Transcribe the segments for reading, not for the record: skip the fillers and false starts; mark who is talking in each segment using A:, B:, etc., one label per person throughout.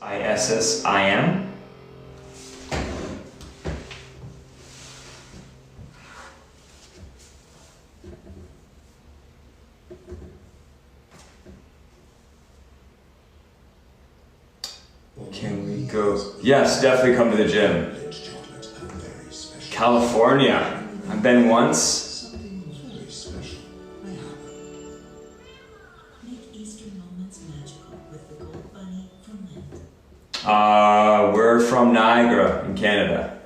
A: ISSIM. Can we go? Yes, definitely come to the gym. California. I've been once. We're from Niagara in Canada.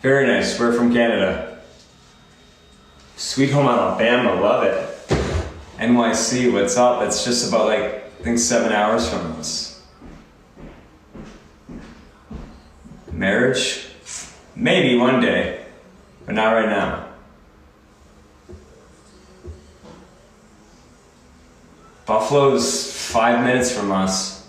A: Very nice. We're from Canada. Sweet Home Alabama, love it. NYC, what's up? It's just about like, I think 7 hours from us. Marriage? Maybe one day, but not right now. Buffalo's 5 minutes from us.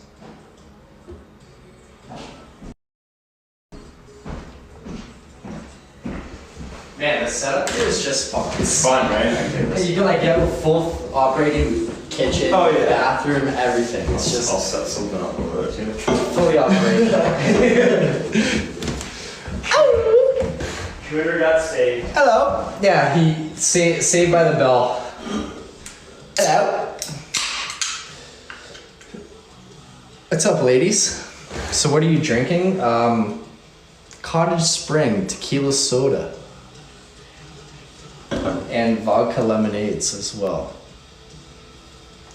B: Man, the setup here is just fun.
A: It's fun, right?
B: You can like have a full operating kitchen, bathroom, everything. It's just.
A: I'll set something up over there too.
B: Fully operational.
A: Twitter got saved.
B: Hello. Yeah, he saved by the bell. Hello. What's up, ladies? So what are you drinking? Cottage Spring tequila soda. And vodka lemonades as well.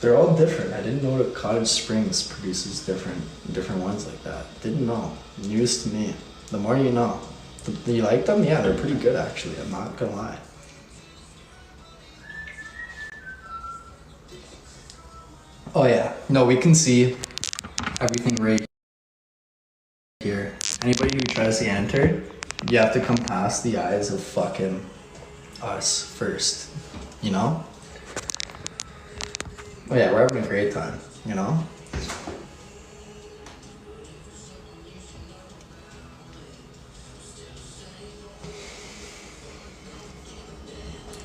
B: They're all different. I didn't know that Cottage Springs produces different ones like that. Didn't know. News to me. The more you know. You like them? Yeah, they're pretty good actually. I'm not gonna lie. Oh yeah. No, we can see everything right here. Anybody who tries to enter, you have to come past the eyes of fucking us first, you know? Oh yeah, we're having a great time, you know?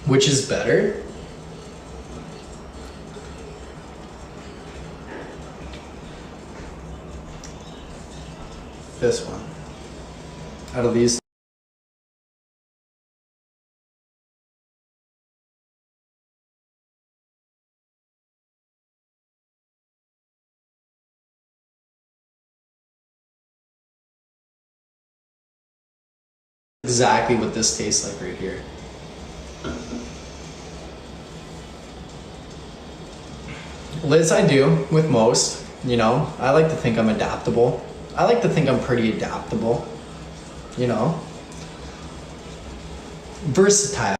B: Which is better? This one. Out of these. Exactly what this tastes like right here. Liz, I do with most, you know. I like to think I'm adaptable. I like to think I'm pretty adaptable, you know. Versatile.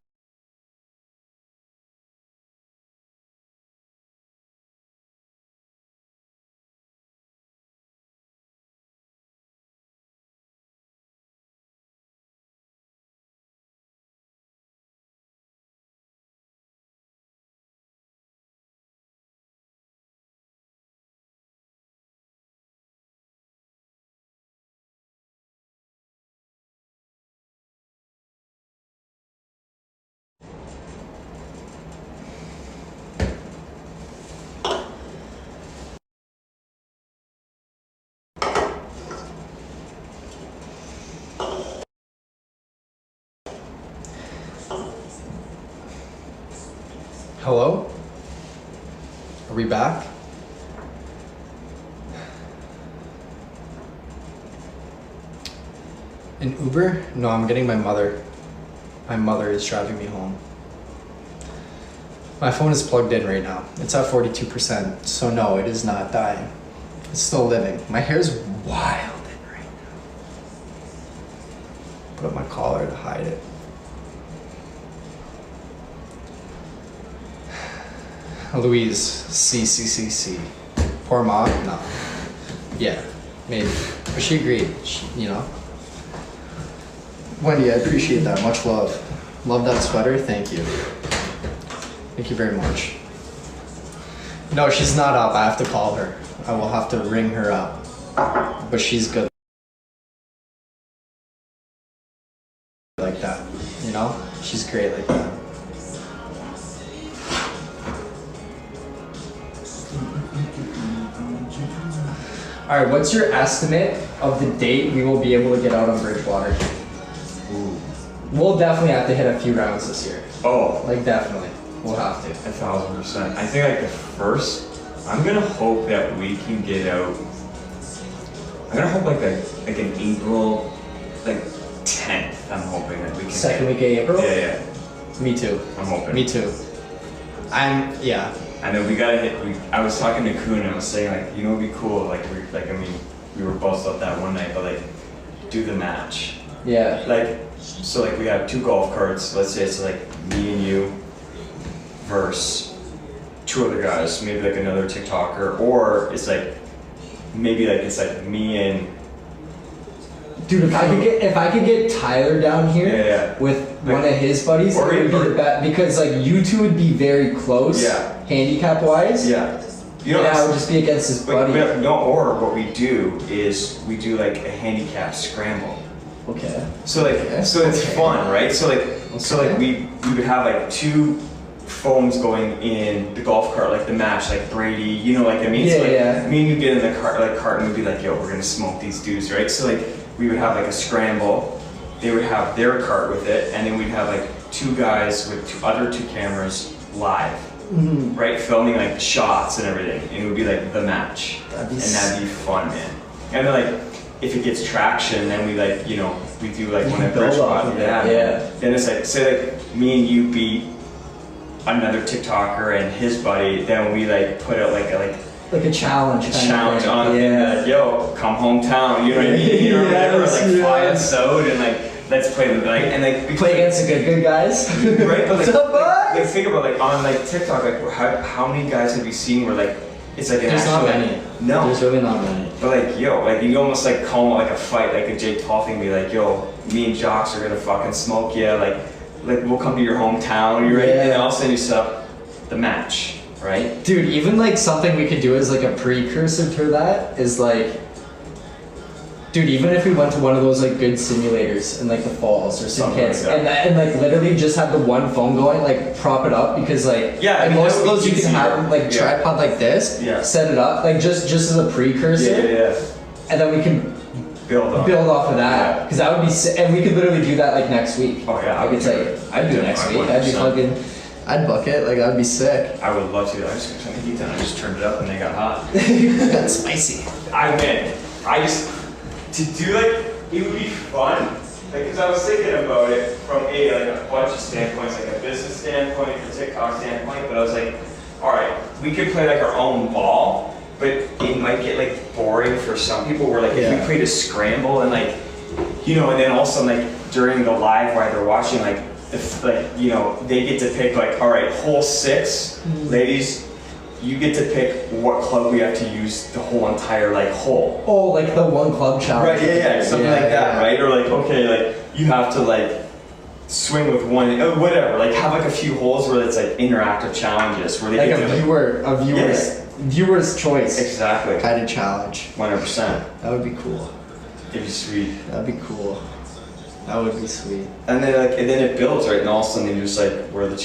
B: Hello? Are we back? An Uber? No, I'm getting my mother. My mother is driving me home. My phone is plugged in right now. It's at 42%, so no, it is not dying. It's still living. My hair is wild in right now. Put up my collar to hide it. Louise, C. Poor mom? No. Yeah, maybe. But she agreed, you know? Wendy, I appreciate that. Much love. Love that sweater. Thank you. Thank you very much. No, she's not up. I have to call her. I will have to ring her up. But she's good like that, you know? She's great like that.
C: All right, what's your estimate of the date we will be able to get out on Bridgewater?
A: Ooh.
C: We'll definitely have to hit a few rounds this year.
A: Oh,
C: Like definitely, we'll have to.
A: 1,000%. I think like the first, I'm gonna hope that we can get out. I'm gonna hope like an April, like 10th. I'm hoping that we can.
C: Second week of April.
A: Yeah.
C: Me too.
A: I'm hoping.
C: Me too. Yeah.
A: I know we gotta hit. I was talking to Kuhn and I was saying like, you know, it'd be cool. Like we were both up that one night, but like, do the match.
C: Yeah.
A: Like, so like we have 2 golf carts. Let's say it's like me and you versus 2 other guys, maybe like another TikToker, or it's like maybe like it's like me and.
C: Dude, if I could get Tyler down here
A: Yeah.
C: with
A: Like,
C: one of his buddies, it
A: or-
C: would be
A: or-
C: the best because like you two would be very close.
A: Yeah.
C: Handicap wise.
A: Yeah. You know,
C: And I would just be against his buddy.
A: or what we do is we do like a handicap scramble.
C: Okay.
A: So like,
C: Okay.
A: so it's
C: Okay.
A: fun, right? So like,
C: Okay.
A: we would have like 2 foams going in the golf cart, like the match, like Brady, you know, like I mean, so like,
C: Yeah.
A: me and you get in the cart and we'd be like, yo, we're gonna smoke these dudes, right? So like, we would have like a scramble. They would have their cart with it, and then we'd have like 2 guys with 2 cameras live, right, filming like shots and everything, and it would be like the match,
C: That'd be
A: and that'd be fun, man. And then like, if it gets traction, then we like, you know, we do like one at
C: build
A: Bridgewater.
C: off of it,
A: Yeah.
C: yeah.
A: Then it's like, say like me and you beat another TikToker and his buddy, then we like put out like
C: Like a challenge.
A: a
C: kind of
A: challenge
C: thing.
A: on it, and
C: Yeah.
A: like, yo, come hometown, you know what I mean? Or whatever,
C: Yes,
A: like fly
C: yes.
A: us out and like, let's play the, like, and like,
C: Play against the good guys.
A: right? But
C: What's
A: like,
C: up,
A: like
C: boys?
A: think about like on like TikTok, like how many guys have you seen where like, it's like an
C: There's not
A: actual,
C: many.
A: like, no.
C: There's really not many.
A: But like, yo, like you almost like call it like a fight, like a Jake Paul thing, be like, yo, me and Jocks are gonna fucking smoke you, like we'll come to your hometown, you're right, and then all of a sudden you set up the match, right?
C: Dude, even like something we could do as like a precursor to that is like, dude, even if we went to one of those like good simulators in like the falls or some
A: Something
C: kids,
A: like that.
C: and like literally just have the one phone going, like prop it up because like,
A: Yeah, I
C: like
A: mean,
C: most
A: that
C: of
A: would
C: those
A: be
C: you can
A: easier.
C: have like
A: Yeah.
C: tripod like this,
A: Yeah.
C: set it up like just as a precursor,
A: Yeah.
C: and then we can
A: Build on.
C: build off of that
A: Yeah.
C: because that would be and we could literally do that like next week.
A: Oh, yeah,
C: I could tell you, I'd do it
A: Yeah,
C: next week. I'd be
A: 100%.
C: fucking, I'd book it. Like that'd be sick.
A: I would love to. I just turned the heat down. I just turned it up and they got hot.
C: That's spicy.
A: I win. I just to do like it would be fun. Like, cause I was thinking about it from like a bunch of standpoints, like a business standpoint, a TikTok standpoint. But I was like, all right, we could play like our own ball, but it might get like boring for some people. Where like if
C: Yeah.
A: we played a scramble and like, you know, and then also like during the live while they're watching, like if like you know they get to pick like, all right, hole 6, ladies. You get to pick what club we have to use the whole entire like hole.
C: Oh, like the one club challenge.
A: Right, yeah, something like that, right? Or like, okay, like you have to like swing with one, whatever. Like have like a few holes where it's like interactive challenges where they
C: Like
A: get
C: a
A: to
C: viewer's choice
A: exactly,
C: kind of challenge.
A: 100%.
C: That would be cool.
A: It'd be sweet.
C: That'd be cool. That would be sweet.
A: And then like, and then it builds, right? And all of a sudden you're just like, we're the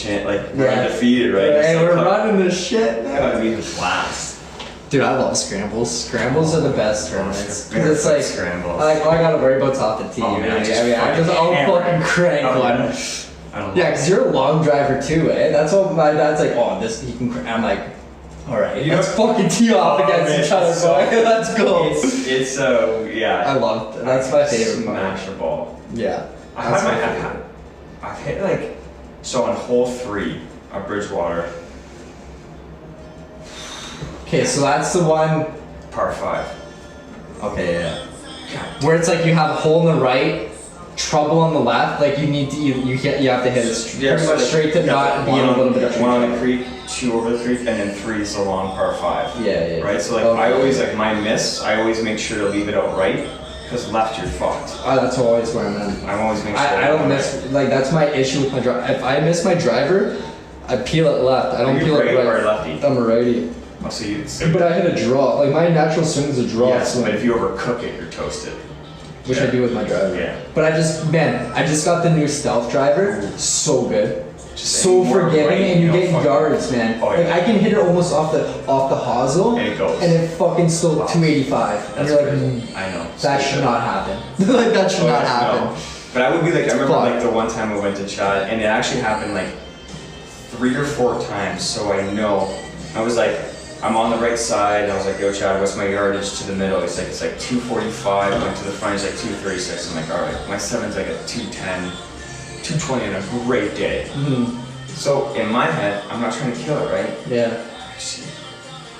A: we're
C: Yeah.
A: undefeated, right?
C: Hey,
A: Just,
C: we're
A: like,
C: running this shit now.
A: I mean, blast.
C: Dude, I love scrambles. Scrambles are the best tournaments.
A: Barefoot
C: Because it's like,
A: scrambles.
C: all I gotta worry about's off the tee.
A: Oh, man,
C: really.
A: just
C: I'll
A: hammer
C: fucking
A: it.
C: crank
A: Oh,
C: one.
A: yeah. I don't
C: Yeah, because you're a long driver too, eh? That's what my dad's like, oh, this, he can I'm like, alright,
A: You know-
C: let's fucking tee off
A: Oh,
C: against
A: man,
C: each other,
A: so-
C: boy. Let's go.
A: It's so yeah.
C: I love it. That's my favorite part.
A: Smash the ball.
C: Yeah.
A: I've
C: That's
A: had
C: my
A: my,
C: favorite.
A: I've hit like, so on hole 3 at Bridgewater,
C: Okay, so that's the one.
A: par 5.
C: Okay, yeah. Where it's like you have a hole in the right, trouble on the left. Like you need to you have to hit it pretty much straight to not and be in a little bit of
A: one on
C: trouble.
A: the creek, 2 over the creek, and then 3 is a long par 5.
C: Yeah.
A: Right, so like
C: Okay.
A: I always like my miss. I always make sure to leave it out right, because left you're fucked.
C: That's always where I'm at.
A: I'm always making sure.
C: I don't miss like that's my issue with my driver. If I miss my driver, I peel it left. I don't
A: Are you
C: peel it
A: right
C: right.
A: or lefty?
C: I'm a righty.
A: Oh, so you.
C: But I hit a draw. Like my natural swing is a draw
A: Yes,
C: swing,
A: but if you overcook it, you're toasted.
C: which I do with my driver.
A: Yeah.
C: But I just got the new stealth driver. So good.
A: Just
C: so
A: any more
C: forgiving,
A: right,
C: and you
A: know,
C: get
A: fucking-
C: yards, man.
A: Oh,
C: Like
A: yeah.
C: I can hit it almost off the hosel,
A: And it goes.
C: and it fucking still 285. And
A: That's
C: you're like,
A: crazy. I know.
C: that should not happen. Like that should not happen.
A: No. But I would be like, I remember
C: Fuck.
A: like the one time I went to Chad, and it actually happened like 3 or 4 times. So I know, I was like, I'm on the right side, and I was like, yo Chad, what's my yardage to the middle? It's like 245, went to the front, it's like 236. I'm like, all right, my 7's like a 210, 220 on a great day.
C: Mm-hmm.
A: So in my head, I'm not trying to kill it, right?
C: Yeah.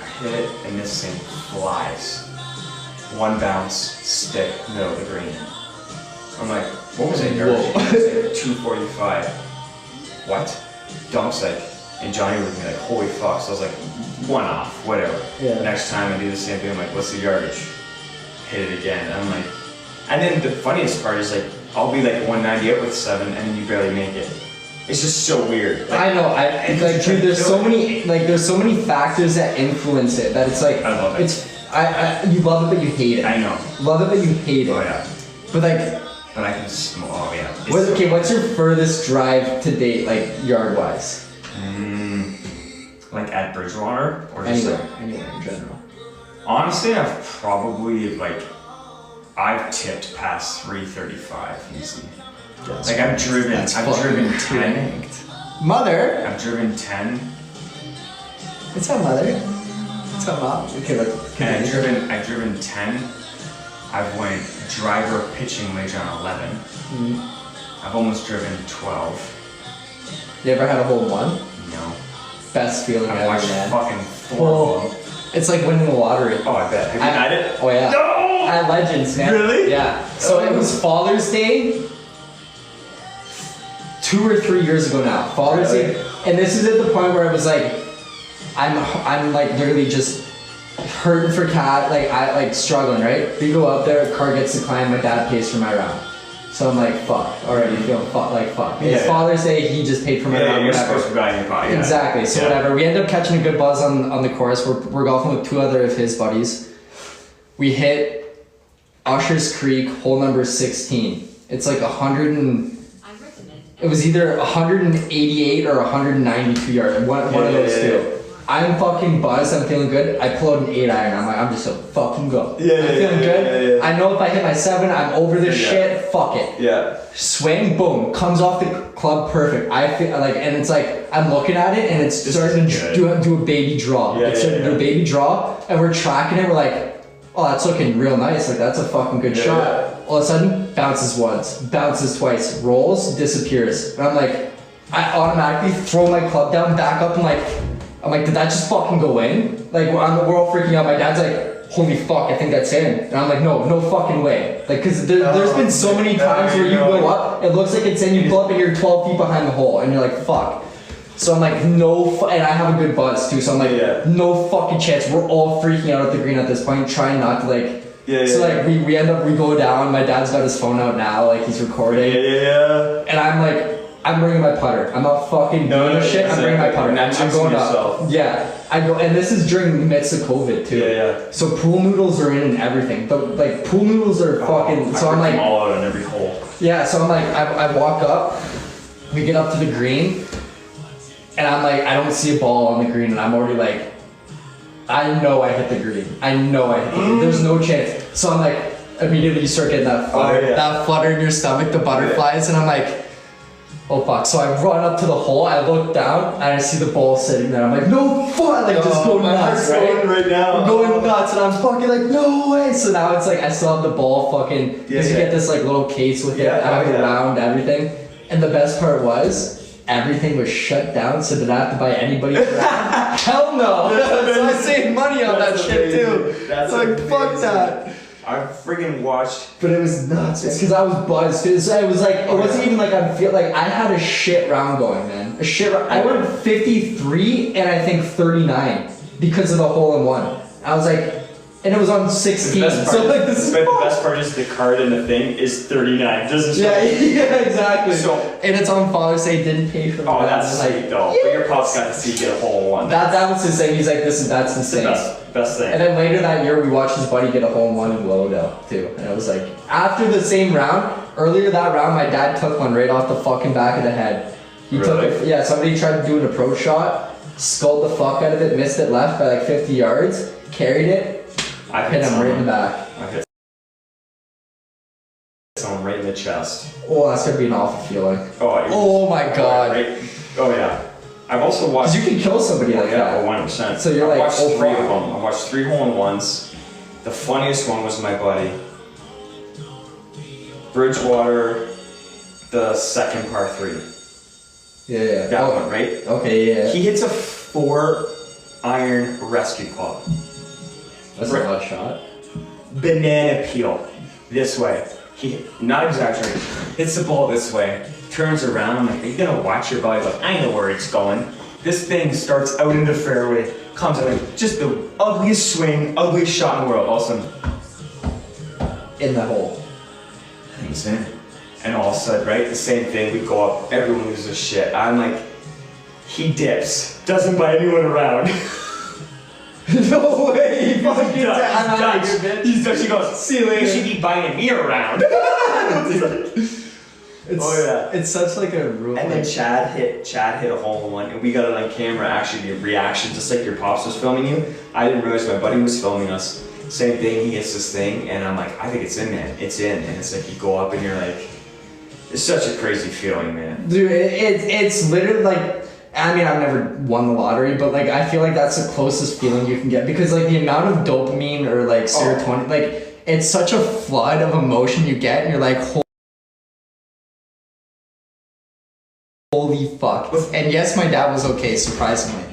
A: I hit it, and this thing flies. One bounce, stick, middle of the green. I'm like, what was it?
C: Whoa.
A: Like 245. What? Dumps like, and Johnny looked at me like, holy fuck. So I was like, one off, whatever.
C: Yeah.
A: Next time I do the same thing, I'm like, what's the yardage? Hit it again. And I'm like, and then the funniest part is like, I'll be like 190 up with 7, and then you barely make it. It's just so weird. Like,
C: I know.
A: and
C: Like,
A: just
C: dude, there's
A: feel
C: so
A: it.
C: many, like, there's so many factors that influence it that it's like,
A: I love it.
C: you love it, but you hate it.
A: I know.
C: Love it, but you hate it.
A: Oh yeah.
C: But like,
A: But I can smell. Oh yeah. It's
C: okay, what's your furthest drive to date, like yard wise?
A: like at Bridgewater or just like,
C: Anywhere in general.
A: honestly, I've tipped past 335 easy.
B: Yes.
A: Like I've driven 10.
C: Mother,
A: I've driven 10,
C: what's up, mother? What's up, mom? Okay, look.
A: and I've driven 10. I've went driver pitching wage on 11. I've almost driven 12.
C: You ever had a hole in one?
A: No.
C: Best feeling
A: I've
C: ever,
A: watched
C: man.
A: fucking 4
C: Oh,
A: of them.
C: it's like winning the lottery.
A: Oh, I bet. Have you had it?
C: Oh yeah.
A: No!
C: At Legends, man.
A: Really?
C: Yeah. So it was Father's Day 2 or 3 years ago now. Father's
A: Really?
C: Day, and this is at the point where I was like, I'm like literally just hurting for cat, like I like struggling, right? We go up there, car gets declined, my dad pays for my round. So I'm like, fuck, already feeling fuck. It's
A: Yeah.
C: Father's Day, he just paid for my
A: Yeah,
C: round,
A: you're
C: whatever.
A: supposed to be buying your body. Yeah.
C: Exactly. So
A: Yeah.
C: whatever. We end up catching a good buzz on the course. We're golfing with 2 other of his buddies. We hit Usher's Creek, hole number 16. It's like 100 and it was either 188 or 192 yards. One of those two. I'm fucking buzzed. I'm feeling good. I pull out an 8 iron. I'm like, I'm just gonna fucking go.
A: Yeah,
C: I'm
A: yeah,
C: feeling
A: yeah,
C: good.
A: yeah, yeah.
C: I know if I hit my 7, I'm over this
A: Yeah.
C: shit. Fuck it.
A: Yeah.
C: Swing, boom, comes off the club perfect. I feel like, and it's like, I'm looking at it and it's
A: This
C: starting
A: is
C: to
A: good.
C: do a baby draw.
A: Yeah,
C: It's starting to do a baby draw, and we're tracking it. We're like, oh, that's looking real nice. Like, that's a fucking good
A: Yeah,
C: shot.
A: yeah.
C: All of a sudden, bounces once, bounces twice, rolls, disappears. And I'm like, I automatically throw my club down, back up, and I'm like, did that just fucking go in? Like, we're all freaking out. My dad's like, holy fuck, I think that's in. And I'm like, no fucking way. Like, cause there's been so many times where you go up, it looks like it's in, you pull up and you're 12 feet behind the hole, and you're like, fuck. So I'm like, and I have a good buzz too, so I'm like,
A: Yeah.
C: no fucking chance. We're all freaking out at the green at this point, trying not to like, so like, we end up, we go down, my dad's got his phone out now, like he's recording.
A: Yeah.
C: And I'm like, I'm bringing my putter. I'm not fucking doing this shit. I'm bringing my putter. I'm going
A: yourself.
C: up. Yeah, I go, and this is during the midst of COVID too.
A: Yeah.
C: So pool noodles are in and everything. But like pool noodles are fucking. So I'm
A: I
C: like,
A: all out on every hole.
C: yeah. So I'm like, I walk up. We get up to the green, and I'm like, I don't see a ball on the green, and I'm already like, I know I hit the green. I know I hit the green. There's no chance. So I'm like, immediately you start getting that flutter, that flutter in your stomach, the butterflies, and I'm like, oh fuck. So I run up to the hole, I look down, and I see the ball sitting there. I'm like, no fuck, like just going nuts,
A: right now.
C: I'm going nuts, and I'm fucking like, no way. So now it's like, I still have the ball fucking, because you get this like little case with it, I have it around everything. And the best part was, everything was shut down, so did I have to buy anybody for that? Hell no! So I saved money on that shit too.
A: That's
C: like, fuck that.
A: I freaking watched.
C: But it was nuts. It's because I was buzzed. Cause it was like, it wasn't even like I feel like I had a shit round going, man. A shit round. I went 53 and I think 39 because of the hole in one. I was like, and it was on 16. So like this is
A: the best part is the card in the thing is 39. Doesn't show.
C: yeah, exactly.
A: So
C: and it's on Father's Day. Didn't pay for.
A: oh, that's
C: like,
A: sweet though. But your pops got to see you get a hole in one.
C: That was his thing. He's like, that's insane.
A: Best thing.
C: And then later that year, we watched his buddy get a hole in one in Glodell too. And it was like, after the same round, earlier that round, my dad took one right off the fucking back of the head. He
A: Really?
C: took it. Yeah, somebody tried to do an approach shot, sculled the fuck out of it, missed it left by like 50 yards, carried it,
A: I
C: hit him right in the back.
A: I hit someone right in the chest.
C: Oh, that's gonna be an awful feeling.
A: Oh
C: my god.
A: Right? Oh yeah. I've also watched.
C: Because you can kill somebody like
A: yeah,
C: that.
A: 100%.
C: So you're
A: I've
C: like,
A: watched
C: oh,
A: three
C: fuck.
A: of them. I watched 3 hole-in-ones. The funniest one was my buddy. Bridgewater, the second par 3.
C: Yeah.
A: That one, right?
C: Okay, yeah.
A: He hits a 4-iron rescue club.
C: That's a hot shot.
A: Banana peel. This way. He, not exaggerating, hits the ball this way, turns around, I'm like, are you gonna watch your body? Like, I know where it's going. This thing starts out into the fairway, comes out like just the ugliest swing, ugliest shot in the world. All of a sudden,
C: In the hole.
A: he's in. And all of a sudden, right, the same thing, we go up, everyone loses shit. I'm like, he dips, doesn't buy anyone around.
C: No way, he fucking
A: He's done. He's done. She goes,
C: See you later.
A: you should be buying me around.
C: It's,
A: Oh, yeah.
C: It's such like a rule.
A: And then Chad hit a hole-in-one, and we got it on camera. Actually, the reaction, just like your pops was filming you. I didn't realize my buddy was filming us. Same thing. He hits this thing, and I'm like, I think it's in, man. It's in, and it's like you go up, and you're like, it's such a crazy feeling, man.
C: Dude, it's literally like, I mean, I've never won the lottery, but like, I feel like that's the closest feeling you can get because like the amount of dopamine or like serotonin, like it's such a flood of emotion you get, and you're like, holy fuck. And yes, my dad was okay, surprisingly.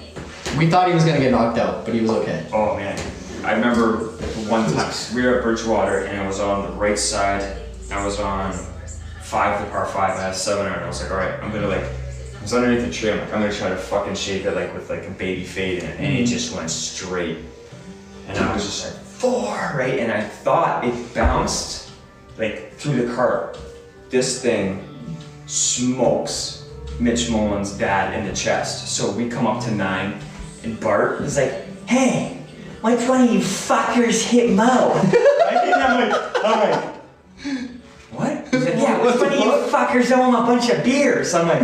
C: We thought he was gonna get knocked out, but he was okay.
A: Oh man, I remember one time we were at Bridgewater, and I was on the right side. I was on 5, the par 5. I had 7 iron. I was like, all right, I'm gonna like. I was underneath the tree, I'm like, I'm gonna try to fucking shape it like with like a baby fade in it, and it just went straight. And I was just like, 4, right? And I thought it bounced like through the cart. This thing smokes Mitch Mullen's dad in the chest. So we come up to 9, and Bart is like, hey, why don't one of you fuckers hit Mo? Right? And I'm like, what? He's like, yeah, which one of you fuckers owe him a bunch of beers? I'm like,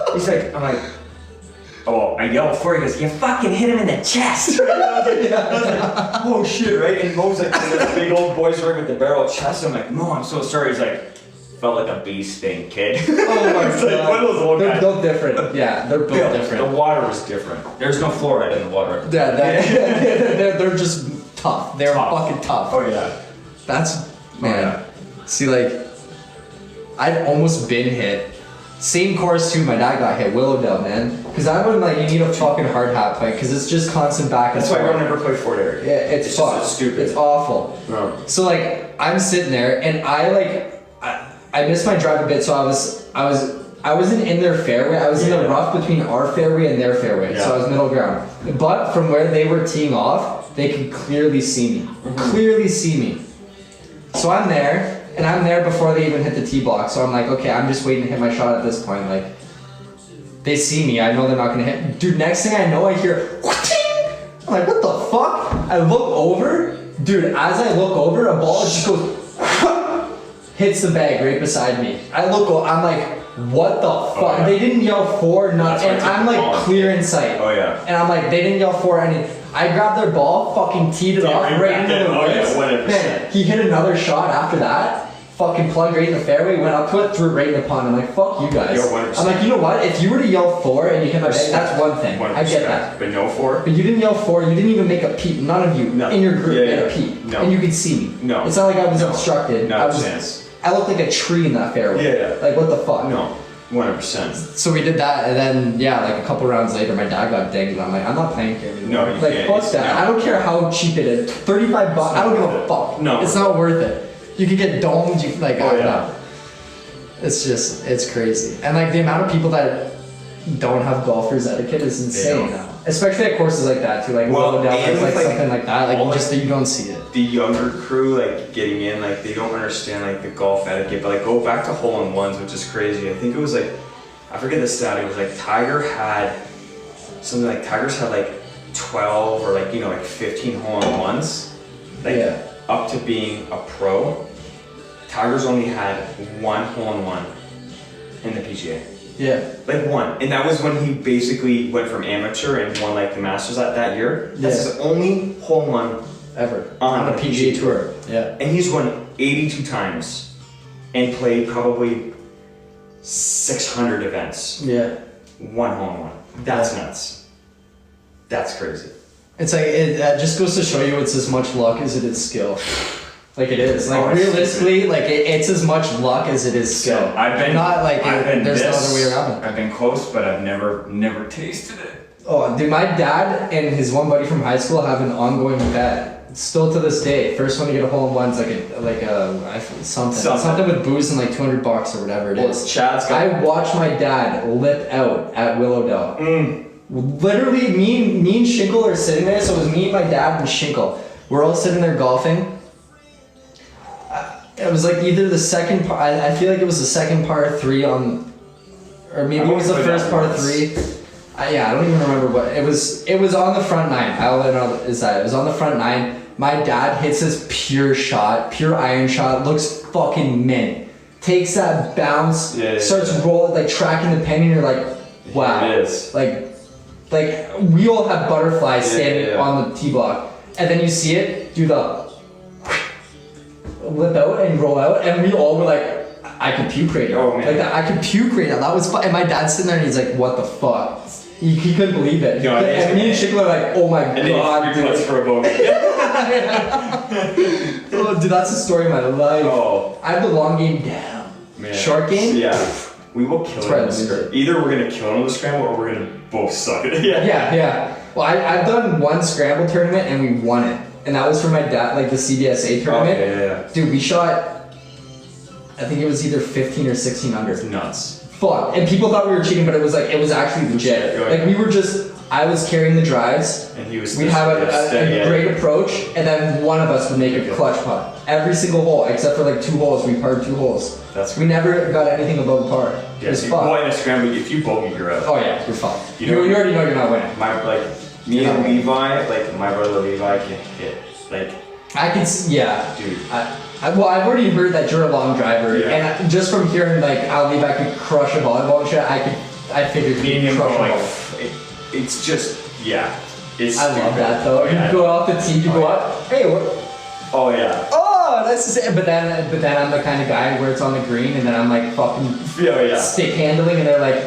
A: I'm like, oh, I yelled for you. He goes, you fucking hit him in the chest. Right? I was like, oh shit, right? And Mo's like, this big old boy's right with the barrel chest. I'm like, Mo, I'm so sorry. He's like, felt like a bee sting, kid.
C: Oh my
A: It's like one of those old
C: They're
A: guys.
C: built different. Yeah, they're built
A: The
C: different.
A: water was different. There's no fluoride in the water.
C: Yeah, they're just tough. They're fucking tough.
A: Oh yeah.
C: That's, man.
A: yeah.
C: See, like, I've almost been hit. Same course too, my dad got hit, Willowdale, man. Because that one, like, you need a fucking hard hat fight, because it's just constant back and
A: That's
C: forth.
A: why I never play Fort Area.
C: Yeah, it's fucked.
A: just stupid.
C: It's awful.
A: No.
C: So like, I'm sitting there, and I missed my drive a bit, so I wasn't in their fairway. I was in the rough between our fairway and their fairway, so I was middle ground. But from where they were teeing off, they could clearly see me. Clearly see me. So I'm there, and I'm there before they even hit the tee block. So I'm like, okay, I'm just waiting to hit my shot at this point. Like, they see me. I know they're not gonna hit. Dude, next thing I know, I hear, wha-ting! I'm like, what the fuck? I look over, dude. As I look over, a ball just goes. Hits the bag right beside me. I look, I'm like, what the fuck?
A: Oh, yeah.
C: They didn't yell for nothing, and
A: That's why
C: I'm
A: it's a
C: like
A: ball.
C: clear in sight.
A: Oh yeah.
C: And I'm like, they didn't yell for anything. I grabbed their ball, fucking teed it
A: Yeah,
C: off
A: right
C: right
A: back
C: into
A: in.
C: the
A: Oh, yeah,
C: woods.
A: 100%.
C: Man, he hit another shot after that. Fucking plugged right in the fairway, went up to it, threw it right in the pond. I'm like, fuck you guys.
A: Yo, 100%.
C: I'm like, you know what? If you were to yell for and you hit my bag, that's one thing.
A: 100%.
C: I get that.
A: But no for?
C: But you didn't yell for, you didn't even make a peep. None of you
A: No.
C: in your group
A: Yeah,
C: made a
A: yeah.
C: peep.
A: No.
C: And you could see me.
A: No.
C: It's not like I was
A: No.
C: obstructed.
A: Not
C: I
A: a
C: was,
A: chance.
C: I looked like a tree in that fairway.
A: Yeah, yeah.
C: Like, what the fuck?
A: No. 100%.
C: So we did that, and then, yeah, like a couple rounds later, my dad got dinged, and I'm like, I'm not playing here anymore.
A: No, you
C: like,
A: can't.
C: fuck
A: It's-
C: that.
A: no.
C: I don't care how cheap it is. 35 bucks. I don't give a fuck.
A: No.
C: It's not worth it. You can get domed, you like,
A: Oh,
C: I don't
A: yeah.
C: know. It's just, it's crazy. And like, the amount of people that don't have golfers etiquette is insane
A: don't.
C: now. Especially at courses like that, too. Like,
A: Well,
C: Willowdale,
A: and
C: like
A: with, like,
C: something like that. Like,
A: all,
C: just that you don't see it.
A: The younger crew, like getting in, like they don't understand like the golf etiquette. But like go back to hole-in-ones, which is crazy. I think it was like, I forget the stat. It was like Tigers had like 12 or like, you know, like 15 hole-in-ones. Like
C: Yeah.
A: up to being a pro. Tigers only had 1 hole-in-one in the PGA.
C: Yeah.
A: Like one. And that was when he basically went from amateur and won like the Masters that year. That's his only hole in one
C: Ever.
A: on
C: a PGA tour. Yeah.
A: And he's won 82 times and played probably 600 events.
C: Yeah.
A: One hole in one. That's nuts. That's crazy.
C: It's like, it just goes to show you it's as much luck as it is skill. Like it is. Like realistically, like it's as much luck as it is skill.
A: I've been
C: not like there's no
A: this,
C: other way around it.
A: I've been close, but I've never tasted it.
C: Oh, dude, my dad and his one buddy from high school have an ongoing bet. Still to this day, first one to get a hole in one's something with booze and like $200 or whatever it is.
A: Chad's got.
C: I watched my dad lip out at Willowdale. Literally, me and Shinkle are sitting there. So it was me, my dad, and Shinkle. We're all sitting there golfing. It was like either the second part. I feel like it was the second par 3 on, or maybe it was the first par 3. I don't even remember what it was. It was on the front 9. All I know is that it was on the front 9. My dad hits his pure shot, pure iron shot. Looks fucking mint. Takes that bounce, starts rolling, like tracking the pin, and you're like, wow.
A: Here it is.
C: Like we all have butterflies standing on the tee block, and then you see it do the lip out and roll out, and we all were like, I could puke right now.
A: Oh, man.
C: Like I could puke right now. That was fun. And my dad's sitting there and he's like, what the fuck? He couldn't believe it.
A: No,
C: and me and Shinkle are like, oh my god, dude.
A: For a bogey.
C: Oh, dude, that's the story of my life.
A: Oh.
C: I have the long game down.
A: Man.
C: Short game?
A: Yeah. We will kill him in the scramble. Either we're gonna kill him in the scramble or we're gonna both suck at it.
C: Yeah. Well, I've done one scramble tournament and we won it. And that was for my dad, like the CBSA tournament.
A: Yeah.
C: Dude, we shot, I think it was either 15 or 16 under.
A: It's nuts.
C: Fuck. And people thought we were cheating, but it was actually legit. Like we were just, I was carrying the drives.
A: And he was.
C: We'd have a great approach, and then one of us would make a clutch putt. Every single hole, except for like 2 holes, we parred 2 holes. We never got anything above par.
A: Yeah,
C: it was fun.
A: Well, in a scramble, if you bogey, you're out.
C: Oh yeah, you're fucked.
A: You
C: already know you're not winning.
A: Me and Levi, like my brother Levi can hit. Like
C: I can, yeah,
A: dude.
C: Well, I've already heard that you're a long driver, and just from hearing like how Levi could crush a volleyball and shit, I figured
A: me and him
C: crush
A: like it's just it's.
C: I love that though. You go off the tee, you go up. Hey, what?
A: Oh yeah.
C: Oh, that's just it. But then I'm the kind of guy where it's on the green, and then I'm like fucking stick handling, and they're like,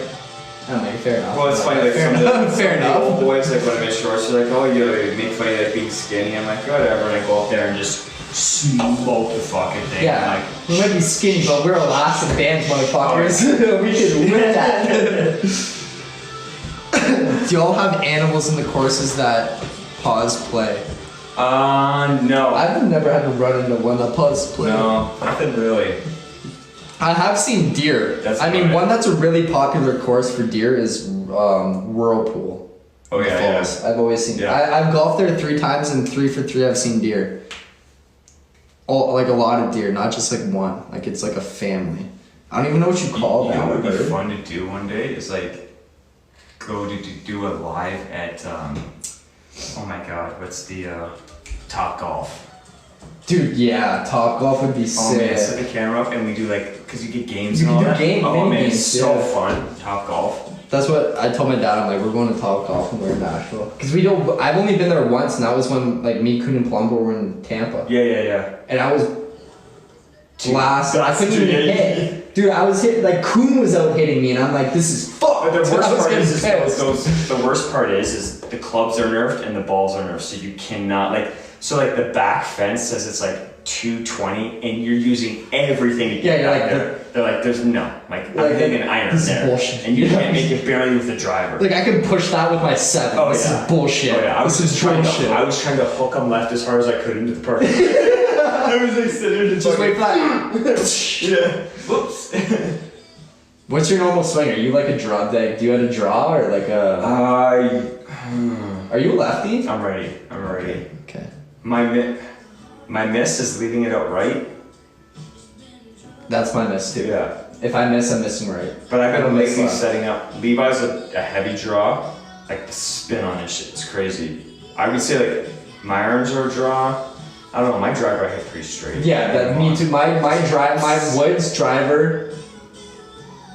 C: I'm like, fair enough.
A: Well, it's funny, like some of the old
C: enough.
A: boys, like when I'm in shorts, they're like, oh, you make funny like being skinny. I'm like, whatever, and I go up there and just smoke the fucking thing.
C: Yeah,
A: I'm like,
C: we might be skinny, but we're elastic bands, motherfuckers. We can win that. Do y'all have animals in the courses that pause play?
A: No.
C: I've never had to run into one that pause play.
A: No, nothing really.
C: I have seen deer. One that's a really popular course for deer is Whirlpool.
A: Oh yeah,
C: Falls. I've always seen.
A: Yeah.
C: I've golfed there 3 times, and 3 for 3 I've seen deer. Oh, like a lot of deer, not just like one. Like it's like a family. I don't even know what you call that.
A: You know what would be fun to do one day is like go to do a live at oh my god, what's the Top Golf.
C: Dude, yeah, Top Golf would be sick.
A: Oh man, set the camera up and we do like, cause you get games
C: You
A: and all
C: can do
A: that. Oh man,
C: games,
A: it's so fun. Top Golf.
C: That's what I told my dad. I'm like, we're going to Top Golf when we're in Nashville. Cause we don't. I've only been there once, and that was when like me, Kuhn, and Plumbo were in Tampa.
A: Yeah.
C: And I was blast. I couldn't even
A: yeah.
C: hit. Dude, I was hit like Kuhn was out hitting me, and I'm like, this is fucked.
A: But the worst part is
C: pissed.
A: the worst part is the clubs are nerfed and the balls are nerfed, so you cannot like. So like the back fence says it's like 220, and you're using everything to get back there. They're like, there's no I'm hitting an iron there,
C: bullshit.
A: and you can't make it barely with the driver.
C: Like I can push that with my 7.
A: Oh,
C: this is bullshit.
A: Oh yeah, I was trying to hook them left as hard as I could into the park. I was like sitting there
C: just wait for that.
A: Yeah. Whoops.
C: What's your normal swing? Are you like a draw? Do you have a draw or like a? Are you a lefty?
A: I'm ready.
C: Okay.
A: My miss is leaving it out right.
C: That's my miss too.
A: Yeah.
C: If I miss, I'm missing right.
A: But I've been lately setting up. Levi's a heavy draw. Like the spin on his shit, it's crazy. I would say like my irons are a draw. I don't know. My driver I hit pretty straight.
C: Yeah, me too. My Woods driver.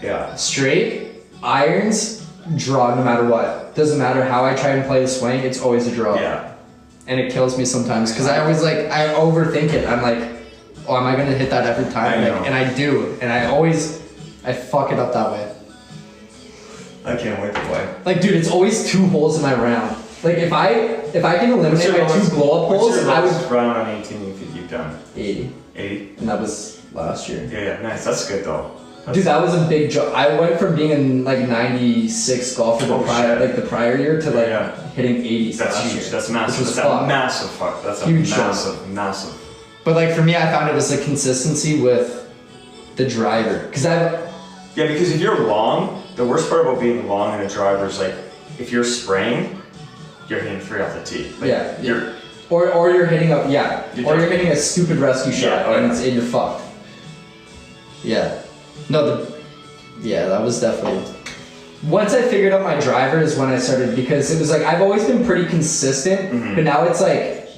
A: Yeah.
C: Straight. irons draw no matter what. Doesn't matter how I try and play the swing, it's always a draw.
A: Yeah.
C: And it kills me sometimes because I always like I overthink it. I'm like, oh, am I gonna hit that every time?
A: I know.
C: And I do, and I fuck it up that way.
A: I can't wait to play.
C: Like, dude, it's always 2 holes in my round. Like, if I can eliminate my 2 blow up holes, I would
A: run on 18 you've done
C: 80,
A: 80.
C: and that was last year.
A: Yeah, nice. That's good though.
C: Dude, that was a big jump. I went from being in like 96 golf for the prior year to like hitting 80.
A: That's huge.
C: Year,
A: That's massive. That's a massive fuck. That's a
C: huge
A: massive.
C: But like for me, I found it was the consistency with the driver because
A: because if you're long, the worst part about being long in a driver is like if you're spraying, you're hitting free off the tee. Like, you're
C: or you're hitting up or you're hitting a stupid rescue shot and you're fucked. Yeah. No, that was definitely. Once I figured out my driver is when I started because it was like I've always been pretty consistent, but now it's like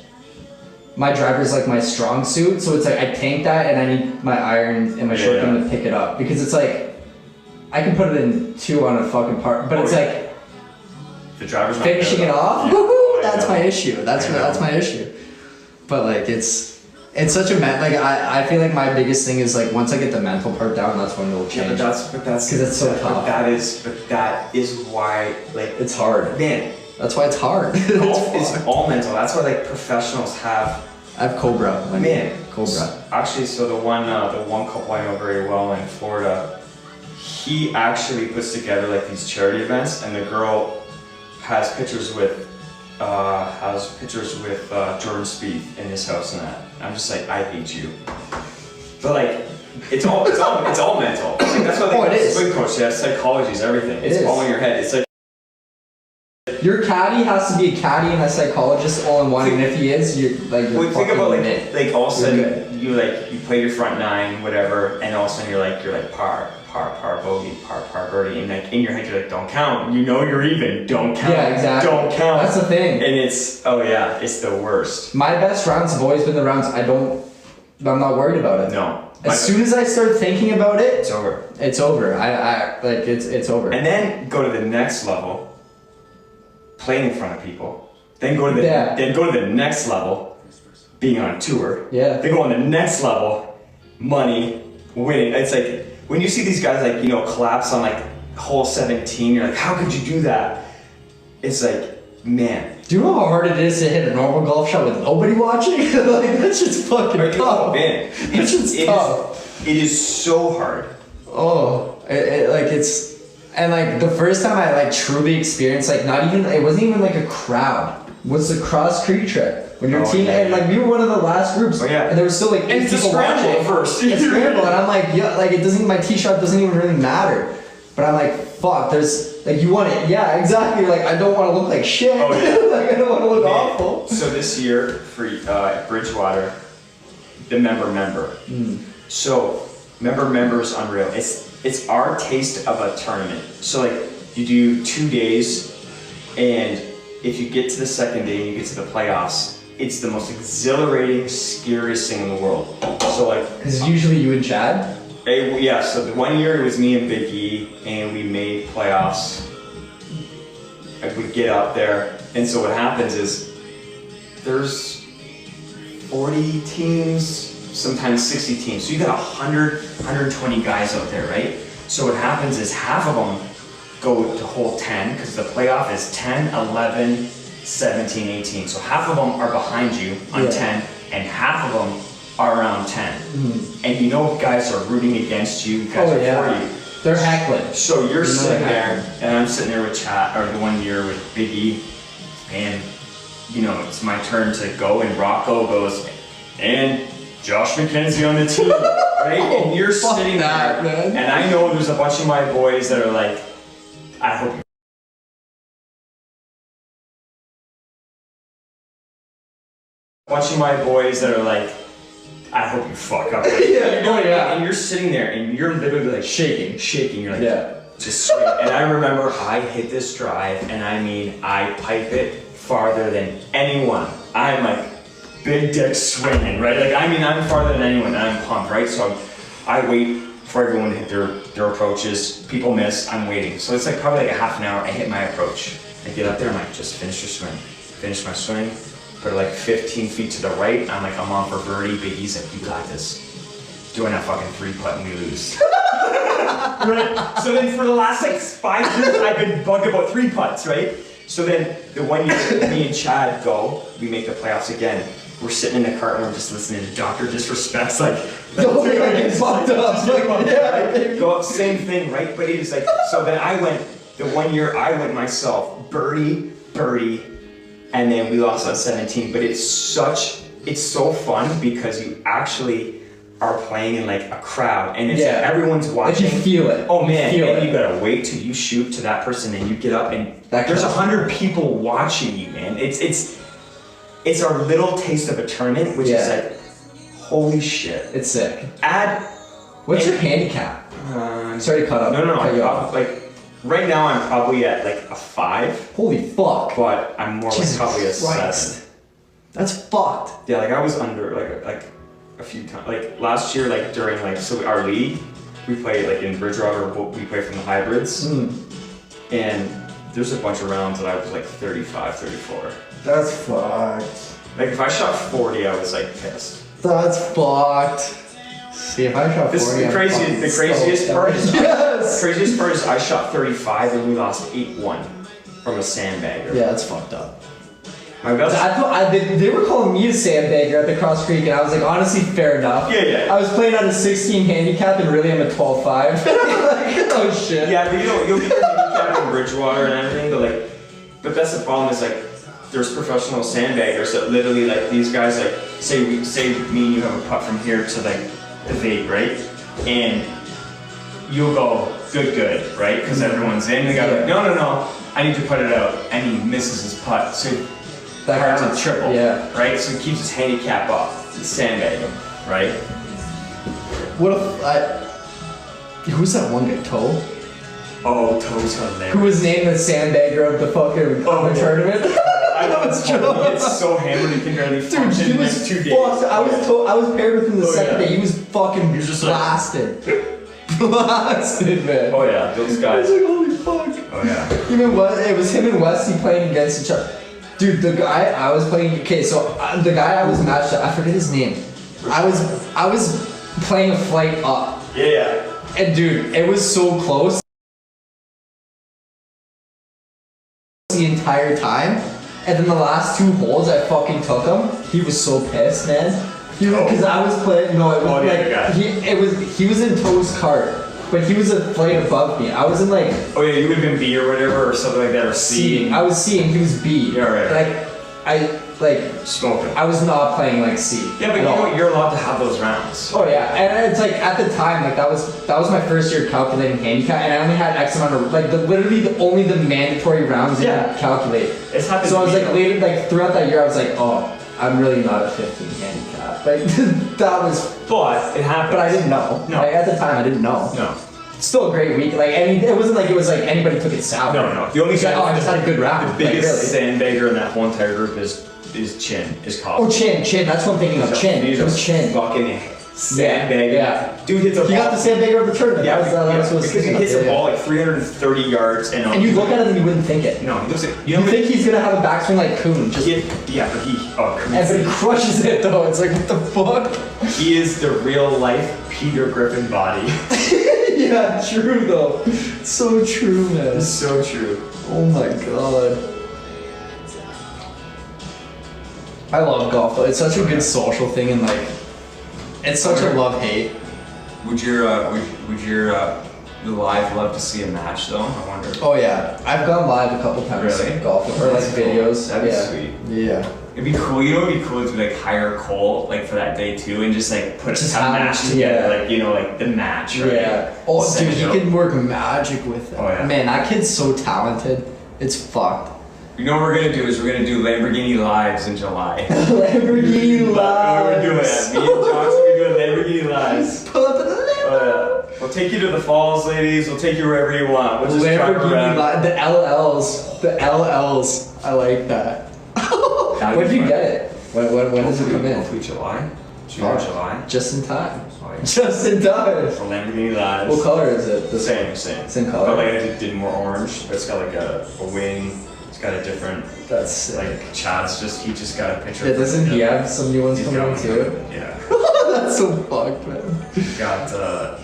C: my driver is like my strong suit, so it's like I tank that and I need my iron and my short game to pick it up because it's like I can put it in 2 on a fucking part, but it's like
A: the driver's not
C: finishing it off.
A: Yeah.
C: Woohoo! That's my issue. That's my issue. But like it's such a like I feel like my biggest thing is like once I get the mental part down, that's when it'll change.
A: Yeah, but that's
C: because it's so tough.
A: But that is why like
C: it's hard.
A: Man,
C: that's why it's hard.
A: It's all mental. That's why like professionals have.
C: I have Cobra. Cobra.
A: Actually, so the one couple I know very well in Florida, he actually puts together like these charity events, and the girl has pictures with Jordan Spieth in his house and that. I'm just like, I hate you. But like, it's all mental. Like, that's why they swing coach. They have psychology, everything. It's all in your head. It's like
C: your caddy has to be a caddy and a psychologist all in one. And if he is, you're like you're
A: think about like all of a sudden
C: good.
A: you play your front 9, whatever, and all of a sudden you're like par, bogey, par, birdie, and like in your head you're like, don't count. You know you're even. Don't count.
C: Yeah, exactly.
A: Don't count.
C: That's the thing.
A: And it's the worst.
C: My best rounds have always been the rounds I'm not worried about it.
A: No.
C: As soon as I start thinking about it,
A: it's over.
C: It's over. I like it's over.
A: And then go to the next level. Playing in front of people. Then go to the next level. Being on tour.
C: Yeah.
A: Then go on the next level. Money, winning. It's like when you see these guys like collapse on like hole 17, you're like, how could you do that? It's like, man.
C: Do you know how hard it is to hit a normal golf shot with nobody watching? Like that's just fucking tough.
A: Oh man,
C: It's just tough.
A: It is so hard.
C: Oh, and like the first time I like truly experienced like it wasn't even like a crowd. Was the cross creek trip when your team and like we were one of the last groups. And there was still like 8 people watching.
A: First.
C: It's scramble, and I'm like, like it doesn't. My tee shot doesn't even really matter. But I'm like, fuck. There's like you want it. Yeah, exactly. Like I don't want to look like shit.
A: Oh yeah.
C: Like I don't want to look awful.
A: So this year for Bridgewater, the member. So member is unreal. It's our taste of a tournament. So like you do 2 days, and if you get to the second day and you get to the playoffs, it's the most exhilarating, scariest thing in the world. So like,
C: because usually you and Chad.
A: Yeah. So the one year it was me and Big E, and we made playoffs. Like we get up there, and so what happens is there's 40 teams, sometimes 60 teams. So you got 100, 120 guys out there, right? So what happens is half of them go to hole 10 because the playoff is 10, 11, 17, 18. So half of them are behind you on 10, and half of them are around 10. And you know guys are rooting against you, guys are for you.
C: They're heckling.
A: So you're sitting there, and I'm sitting there with Chad, or the one year with Big E, and it's my turn to go, and Rocco goes, and Josh McKenzie on the team, right? And you're sitting there, man. And I know there's a bunch of my boys that are like, I hope you I hope you fuck up. And you're sitting there and you're literally like shaking. You're like, just straight. And I remember I hit this drive, and I mean, I pipe it farther than anyone. I'm like big dick swinging, right? Like, I mean, I'm farther than anyone, and I'm pumped, right? So I wait before everyone hit their approaches. People miss, I'm waiting. So it's like probably like a half an hour, I hit my approach. I get up there, I'm like, just finish your swing. Finish my swing, put it like 15 feet to the right. I'm like, I'm on for birdie. Big E's like, you got this. Doing that fucking 3-putt and we lose. Right? So then for the last like 5 years, I've been bugged about 3-putts, right? So then the one year me and Chad go, we make the playoffs again. We're sitting in the cart and we're just listening to Dr. Disrespect's like,
C: Don't get fucked up.
A: go up, same thing, right? But it was like, so then I went, the 1 year I went myself, birdie, and then we lost on 17. But it's so fun because you actually are playing in like a crowd and it's like everyone's watching.
C: If you feel it.
A: Oh man, and you gotta wait till you shoot to that person and you get up and there's 100 people watching you, man. It's our little taste of a tournament, which is like, holy shit.
C: It's sick.
A: What's
C: your handicap? Sorry to cut up.
A: No. Like right now I'm probably at like a 5.
C: Holy fuck.
A: But I'm more like probably a 7.
C: That's fucked.
A: Yeah, like I was under like a few times. Like last year, like during like our league, we played like in Bridgewater. We played from the hybrids, and there's a bunch of rounds that I was like 35, 34.
C: That's fucked.
A: Like if I shot 40, I was like pissed.
C: That's fucked. See, if I shot 40,
A: the craziest part is I shot 35 and we lost 8-1 from a sandbagger.
B: Yeah, that's fucked up.
A: My best.
C: I thought they were calling me a sandbagger at the Cross Creek, and I was like, honestly, fair enough.
A: Yeah.
C: I was playing on a 16 handicap, and really I'm a 12.5. Like, oh shit.
A: Yeah, but you'll get your handicap in Bridgewater and everything, but that's the problem is like, there's professional sandbaggers that literally like these guys like say me and you have a putt from here to like the vape, right? And you'll go good, right? Because everyone's in. The guy like, no, I need to put it out, and he misses his putt. So that guy's a triple, right? So he keeps his handicap up, sandbagging, right?
B: What if who's that one guy? Toe?
A: Oh, Toe's hilarious.
C: Who was named the sandbagger of the fucking tournament?
A: I know it's true. He gets so hammered he can barely function.
C: Dude, he was 2 days. I was paired with him the second day. He was fucking blasted. Blasted, man.
A: Oh yeah, those guys.
C: I was like, holy fuck.
A: Oh yeah.
C: Even it was him and Wesley playing against each other. Dude, the guy I was playing. Okay, so the guy I was matched up, I forget his name. I was playing a flight up.
A: Yeah.
C: And dude, it was so close the entire time. And then the last 2 holes I fucking took him. He was so pissed, man. Because I was playing. No, it was he was in Toe's cart, but he was a flight above me. I was in like.
A: Oh yeah, you would have been B or whatever or something like that or C.
C: I was C and he was B.
A: Yeah, right.
C: Like
A: smoking.
C: I was not playing like C.
A: Yeah, but you know you're allowed to have those rounds.
C: Oh yeah, and it's like at the time, like that was my first year calculating handicap, and I only had X amount of literally only the mandatory rounds that you calculate.
A: It's happened.
C: So I was like later, like throughout that year, I was like, oh, I'm really not a 15 handicap. Like that was.
A: But it happened.
C: But I didn't know.
A: No.
C: Like, at the time, I didn't know.
A: No.
C: Still a great week. Like it wasn't like anybody took it sour.
A: No. The only guy.
C: I just had a good round.
A: The biggest sandbagger in that whole entire group is Chin. Coffee.
C: Oh, Chin. That's what I'm thinking of. Chin. It was Chin.
A: Fucking sandbagger. Yeah. Dude hits a ball.
C: He got the sandbagger of the tournament.
A: Yeah,
C: that's what
A: because he hits a ball like 330 yards
C: and you look at it and you wouldn't think it.
A: No, he looks like
C: you think he's gonna have a backswing like Kuhn.
A: But he
C: crushes it though. It's like what the fuck?
A: He is the real life Peter Griffin body.
C: Yeah, true though. So true, man.
A: It's so true.
C: Oh my god. I love golf though. It's such a good social thing and like it's such a love-hate.
A: Would your live love to see a match though? I wonder.
C: Oh yeah. I've gone live a couple times golfing or like videos.
A: That'd be sweet.
C: Yeah.
A: It'd be cool, it'd be cool to like hire Cole like for that day too and just like put a match together, like like the match, right?
C: Yeah. Oh dude, he can work magic with it.
A: Oh yeah.
C: Man, that kid's so talented. It's fucked.
A: You know what we're gonna do is we're gonna do Lamborghini Lives in July.
C: Lamborghini Lives.
A: We're doing it. Me and Josh will be doing Lamborghini Lives.
C: Pull up in the Lambo.
A: We'll take you to the falls, ladies. We'll take you wherever you want. We'll just drive around.
C: The LLs. I like that. When did you get it? When does it come in?
A: Hopefully July. June or July.
C: Just in time.
A: Oh, yeah.
C: Just in time.
A: For Lamborghini Lads.
C: What color is it?
A: The same.
C: Same color.
A: But like I did more orange. But it's got like a wing. It's got a different.
C: That's sick.
A: Like Chad's he just got a picture.
C: Yeah, doesn't he have some new ones
A: He's
C: coming
A: got
C: in
A: one
C: too?
A: coming, yeah.
C: That's so fucked, man.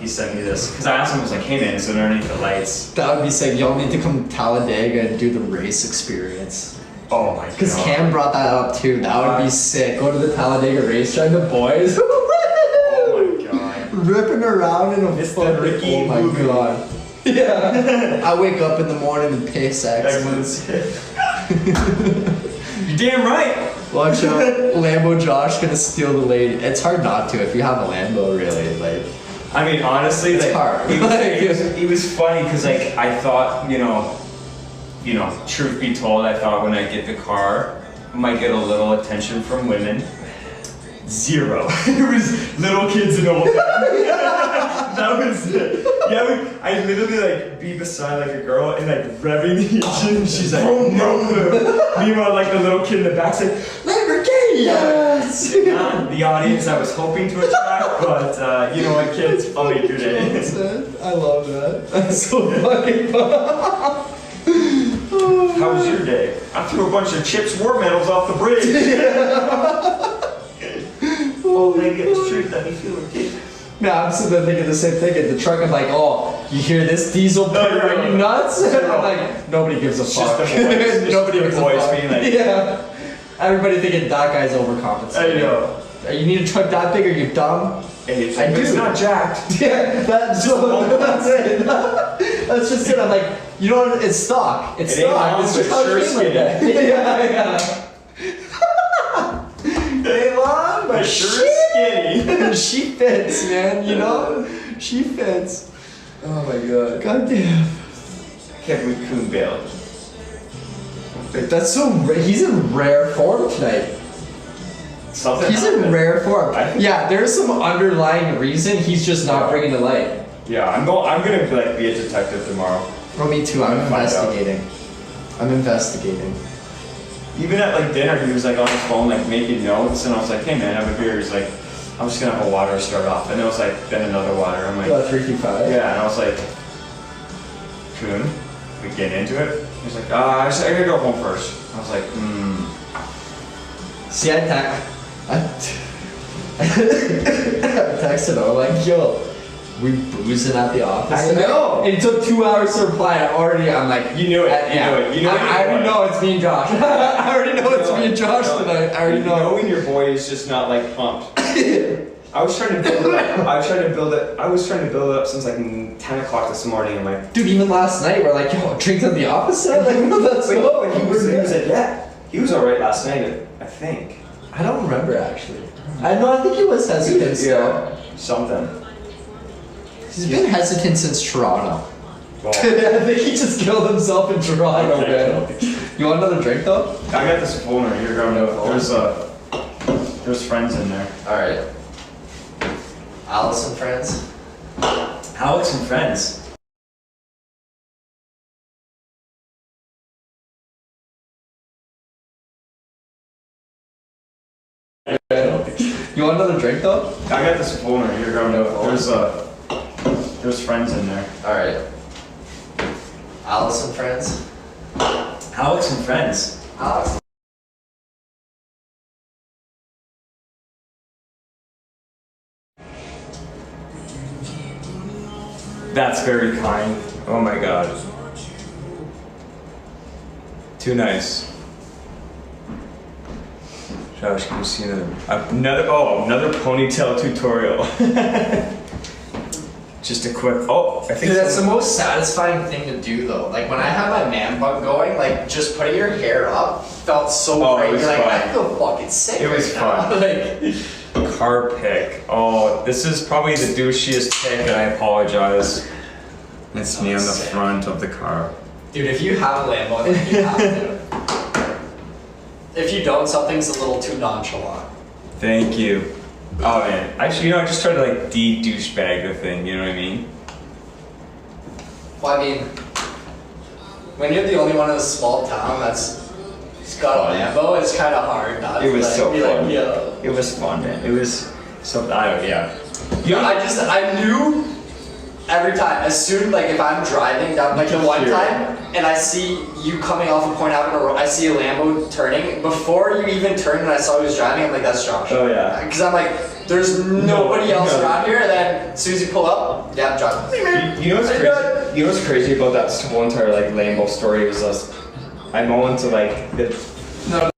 A: He sent me this because I asked him, I was like, hey man, is it underneath the lights?
C: That would be sick. Y'all need to come to Talladega and do the race experience.
A: Oh my god.
C: Because Cam brought that up too. That would be sick. Go to the Talladega racetrack, the boys.
A: Oh my god.
C: Ripping around in a
A: It's the
C: fucking.
A: Ricky
C: Oh my
A: movie.
C: god. Yeah. I wake up in the morning and pay sex.
A: Excellent. You're damn right.
C: Watch out, Lambo Josh gonna steal the lady. It's hard not to if you have a Lambo, really. Like,
A: I mean, honestly,
C: It's
A: like,
C: hard.
A: It was funny because like I thought, you know, truth be told, I thought when I get the car, I might get a little attention from women. Zero. It was little kids and old men. That was it. Yeah, I literally like be beside like a girl and like revving the engine. And she's like, no clue. Meanwhile, like the little kid in the back's like, Lamborghini.
C: yes!
A: Not the audience I was hoping to attract, but you know what, kids, I'll make your day.
C: I love that. That's so fucking fun.
A: How was your day? I threw a bunch of chips war medals off the bridge. Oh, maybe it was truth. Let me feel it, dude.
C: No, I'm sitting there thinking the same thing. In the truck, I'm like, oh, you hear this diesel pit? Are you nuts? And I'm like, nobody gives a
A: It's
C: fuck.
A: just the voice. It's
C: Nobody
A: just
C: gives
A: the
C: a
A: voice
C: fuck.
A: being like-
C: yeah. Everybody thinking that guy's overcompensating.
A: I know.
C: You need a truck that big? Are you dumb?
A: Hey,
C: I
A: it's
C: do.
A: not jacked.
C: Yeah, that's it. That's just it. I'm like, you know what? It's stock. It's
A: It ain't
C: stock.
A: long,
C: It's
A: but
C: just how
A: sure
C: it came like that. yeah. Hey, long, but
A: It sure is skinny.
C: she fits, man. You know, she fits.
A: Oh my god.
C: God damn.
A: Can't believe Coon bailed.
C: That's so. He's in rare form tonight.
A: Something
C: He's in
A: happened.
C: rare form.
A: I think-
C: Yeah, there's some underlying reason he's just not bringing to light.
A: Yeah, I'm gonna like be a detective tomorrow.
C: Oh, me too. I'm
A: Find out.
C: investigating. I'm investigating.
A: Even at like dinner, he was like on his phone, like making notes, and I was like, "Hey man, have a beer." He's like, "I'm just gonna have a water to start off," and it was like, then another water. I'm like,
C: 325.
A: "Yeah," and I was like, "Coon, we get into it." He's like, I gotta go home first." I was like,
C: See, I texted him, I'm like, yo, we boozing at the office
A: I
C: tonight?
A: know.
C: And it took 2 hours to reply. I'm like,
A: You knew it, you
C: yeah.
A: knew it, you knew
C: I already know it's me and Josh. I already know it's me and Josh tonight. I already
A: You
C: know.
A: when your boy is just not like pumped. I was trying to build it up. I was trying to build it up since like 10 o'clock this morning. I'm like,
C: Dude, even last night, we're like, yo, drink at the office tonight? Like, let's go.
A: but he was like, yeah, he was alright last night, I think.
C: I don't remember, actually. I think he was hesitant still.
A: Yeah, something.
C: He's been hesitant since Toronto.
A: Well,
C: I think he just killed himself in Toronto, man. You want another drink, though?
A: I got this phone right here. There's friends in there.
C: Alright. Alice and friends.
A: Alex and friends.
C: You want another drink, though?
A: I got this phone right here. There's friends in there.
C: Alright. Alice and friends.
A: Alex and friends.
C: Alice.
A: That's very kind. Oh my god. Too nice. Josh, can you see another ponytail tutorial? Just a quick. Oh, I think
C: Dude, that's the most satisfying thing to do, though. Like, when I had my man bun going, like, just putting your hair up felt so
A: Oh, it
C: great.
A: was
C: You're like,
A: fun.
C: I feel fucking sick.
A: It was
C: right now.
A: fun.
C: Like,
A: car pick. Oh, this is probably the douchiest pick, and I apologize. It's me on the
C: Sick.
A: front of the car.
C: dude, if you have a Lambo, then you have to. If you don't, something's a little too nonchalant.
A: Thank you. Oh man, actually, I just tried to like de-douchebag the thing. You know what I mean?
C: Well, I mean, when you're the only one in a small town that's got a Lambo, it's kind of hard not
A: It
C: to
A: was
C: like,
A: so
C: be
A: fun.
C: like, yo.
A: It was fun, man. It was So I don't. Yeah.
C: I knew every time, as soon, like if I'm driving down, like the one
A: Sure.
C: time, and I see you coming off of Point Avenue Road, I see a Lambo turning, before you even turned and I saw he was driving, I'm like, that's Josh.
A: Oh yeah.
C: Because I'm like, there's nobody else
A: no.
C: around here, and then as soon as you pull up, yeah, I'm driving.
A: You know what's crazy? You know what's crazy about that whole entire like Lambo story was us. I'm all into like the.
C: No,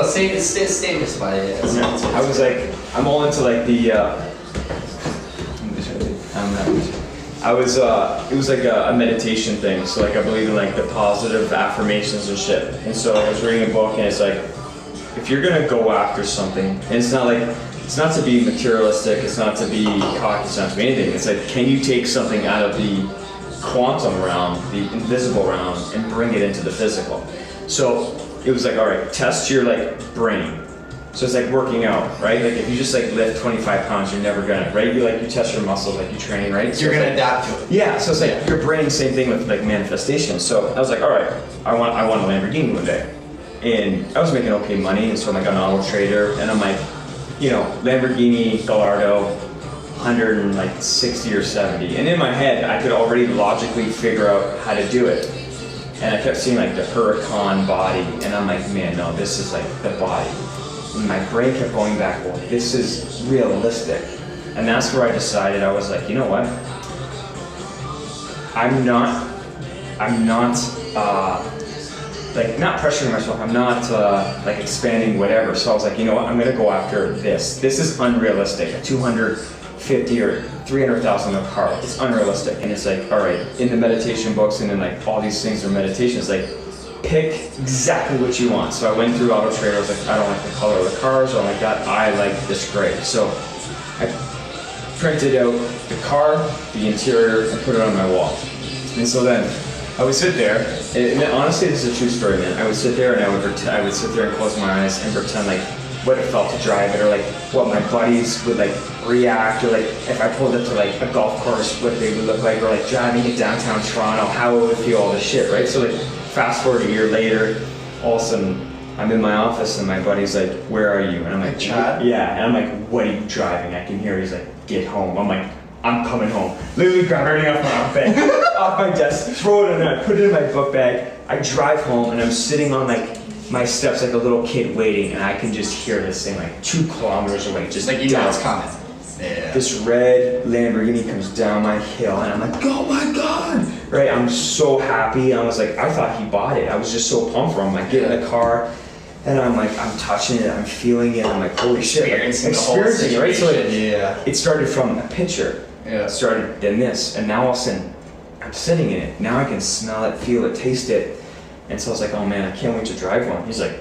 C: stay this by it.
A: I was like, I'm all into like the. I was. It was like a meditation thing. So like I believe in like the positive affirmations and shit. And so I was reading a book and it's like, if you're gonna go after something, and it's not like, it's not to be materialistic, it's not to be cocky, it's not to be anything. It's like, can you take something out of the quantum realm, the invisible realm, and bring it into the physical? So it was like, all right, test your like brain. So it's like working out, right? Like if you just like lift 25 pounds, you're never gonna, right? You test your muscles, like you train, right? So
C: You're gonna
A: like,
C: adapt to it.
A: yeah, so it's like your brain, same thing with like manifestation. So I was like, all right, I want a Lamborghini one day. And I was making okay money, and so I'm like an auto trader, and I'm like, you know, Lamborghini Gallardo, 160 or 70. And in my head, I could already logically figure out how to do it. And I kept seeing like the Huracan body, and I'm like, man, no, this is like the body. And my brain kept going back, well, this is realistic. And that's where I decided, I was like, you know what? I'm not like not pressuring myself. I'm not like expanding whatever. So I was like, you know what? I'm gonna go after this. This is unrealistic. A 250 or 300,000 a car. It's unrealistic. And it's like, all right, in the meditation books and in like all these things are meditations, like pick exactly what you want. So I went through Auto Trader. I was like, I don't like the color of the cars. I don't like that. I like this gray. So I printed out the car, the interior, and put it on my wall. And so then I would sit there, and honestly, this is a true story, man. I would sit there and I would sit there and close my eyes and pretend like what it felt to drive it, or like what my buddies would like react, or like if I pulled up to like a golf course, what they would look like, or like driving it downtown Toronto, how it would feel, all this shit, right? So like fast forward a year later, all of a sudden I'm in my office and my buddy's like, where are you? And I'm like,
C: Chad?
A: Yeah, and I'm like, what are you driving? I can hear he's like, get home. I'm like, I'm coming home. Literally grab everything off my bag, off my desk, throw it in there, put it in my book bag. I drive home and I'm sitting on like my steps like a little kid waiting, and I can just hear this thing like 2 kilometers away, just
C: Like you know
A: down.
C: it's coming. Yeah.
A: This red Lamborghini comes down my hill, and I'm like, oh my god! Right? I'm so happy. I was like, I thought he bought it. I was just so pumped for him. Like, get in the car, and I'm like, I'm touching it, I'm feeling it. I'm like, holy shit! Like, experiencing it, right? So it started from a picture.
C: Yeah.
A: It started in this, and now all of a sudden, I'm sitting in it. Now I can smell it, feel it, taste it. And so I was like, oh man, I can't wait to drive one. He's like,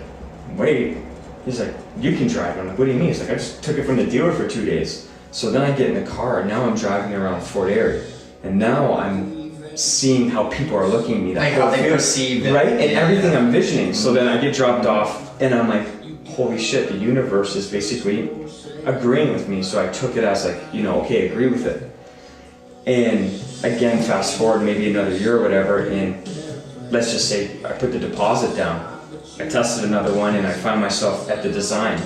A: wait. He's like, you can drive one. I'm like, what do you mean? He's like, I just took it from the dealer for 2 days. So then I get in the car, and now I'm driving around Fort Erie. And now I'm seeing how people are looking at me.
C: Like how they perceive it.
A: Right? And everything I'm visioning. So then I get dropped off, and I'm like, holy shit, the universe is basically agreeing with me. So I took it as like, you know, okay, agree with it. And again, fast forward maybe another year or whatever, and let's just say I put the deposit down. I tested another one, and I found myself at the design.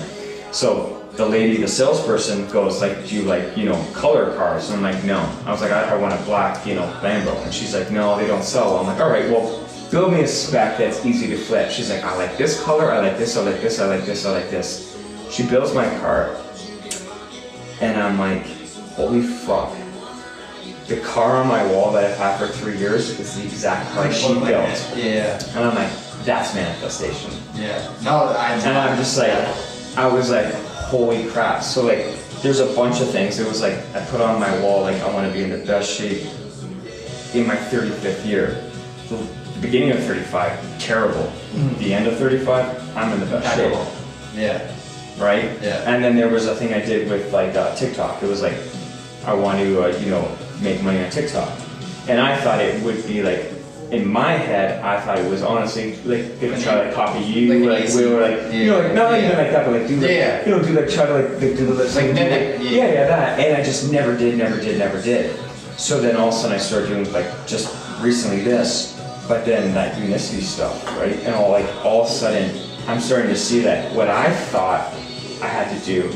A: So the lady, the salesperson goes like, do you like, you know, color cars? And I'm like, no. I was like, I want a black, you know, Lambo. And she's like, no, they don't sell. I'm like, all right, well, build me a spec that's easy to flip. She's like, I like this color, I like this, I like this, I like this, I like this. She builds my car, and I'm like, holy fuck. The car on my wall that I've had for 3 years is the exact car she built.
C: Yeah.
A: And I'm like, that's manifestation.
C: Yeah. No,
A: And I'm just like, I was like, holy crap. So like, there's a bunch of things. It was like, I put on my wall, like, I want to be in the best shape in my 35th year. The beginning of 35, terrible. The end of 35, I'm in the best shape.
C: Yeah.
A: Right?
C: Yeah.
A: And then there was a thing I did with like TikTok. It was like, I want to, you know, make money on TikTok. And I thought it would be like, in my head, I thought it was honestly like gonna try to like, copy you, like we were like, you know, like not even like that, but like do like, you know, do like try to like do the lips,
C: like
A: that. And I just never did. So then all of a sudden I started doing like just recently this, but then that unicity stuff, right? And all of a sudden I'm starting to see that what I thought I had to do,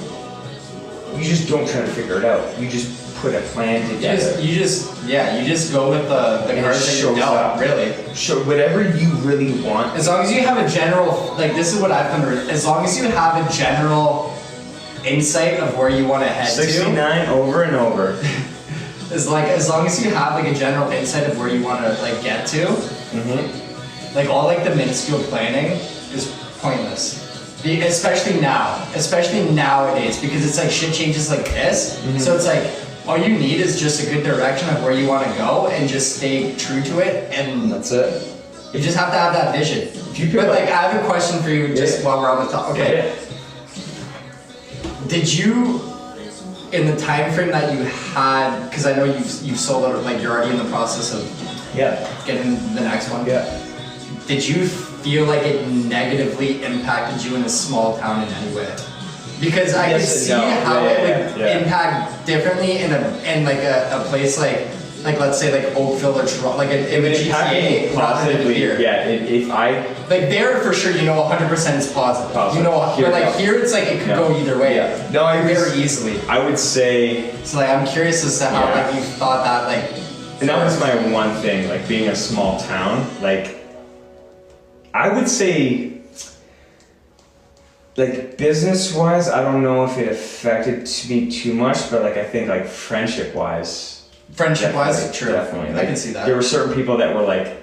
A: you just don't try to figure it out. You just put a plan together.
C: You just go with the cards that you're dealt, really.
A: Sure, whatever you really want.
C: As long as you have a general, like this is what I've come to, as long as you have a general insight of where you want to head
A: 69 over and over.
C: as long as you have like a general insight of where you want to like get to, like all like the minuscule planning is pointless. Especially nowadays, because it's like shit changes like this. So it's like all you need is just a good direction of where you want to go and just stay true to it, and
A: that's it.
C: You just have to have that vision. But like I have a question for you just while we're on the top. Okay.
A: Yeah.
C: Did you, in the time frame that you had, because I know you've sold out, like you're already in the process of getting the next one.
A: Yeah.
C: Did you feel like it negatively impacted you in a small town in any way? Because I could see how it would impact differently in like a place like let's say like Oakville or Toronto, like in the GTA,
A: positively. Yeah, if I
C: like there for sure, 100% it's positive. But like here it's like it could go either way.
A: Yeah. No,
C: very easily.
A: I would say.
C: So like I'm curious as to how like you thought that like.
A: And that was my one thing, like being a small town, like. I would say, like business-wise, I don't know if it affected me too much, but like I think like friendship-wise,
C: true.
A: Definitely.
C: I can see that.
A: There were certain people that were like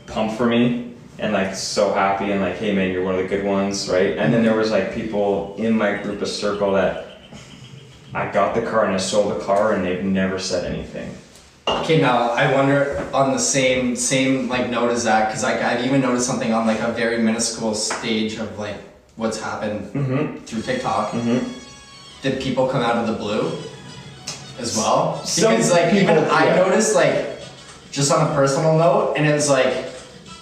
A: pumped for me and like so happy and like, hey man, you're one of the good ones, right? And then there was like people in my group of circle that I got the car and I sold the car and they've never said anything.
C: Okay, now I wonder on the same like note as that, because like I've even noticed something on like a very minuscule stage of like what's happened through TikTok. Did people come out of the blue as well? Because like even I noticed like just on a personal note, and it was like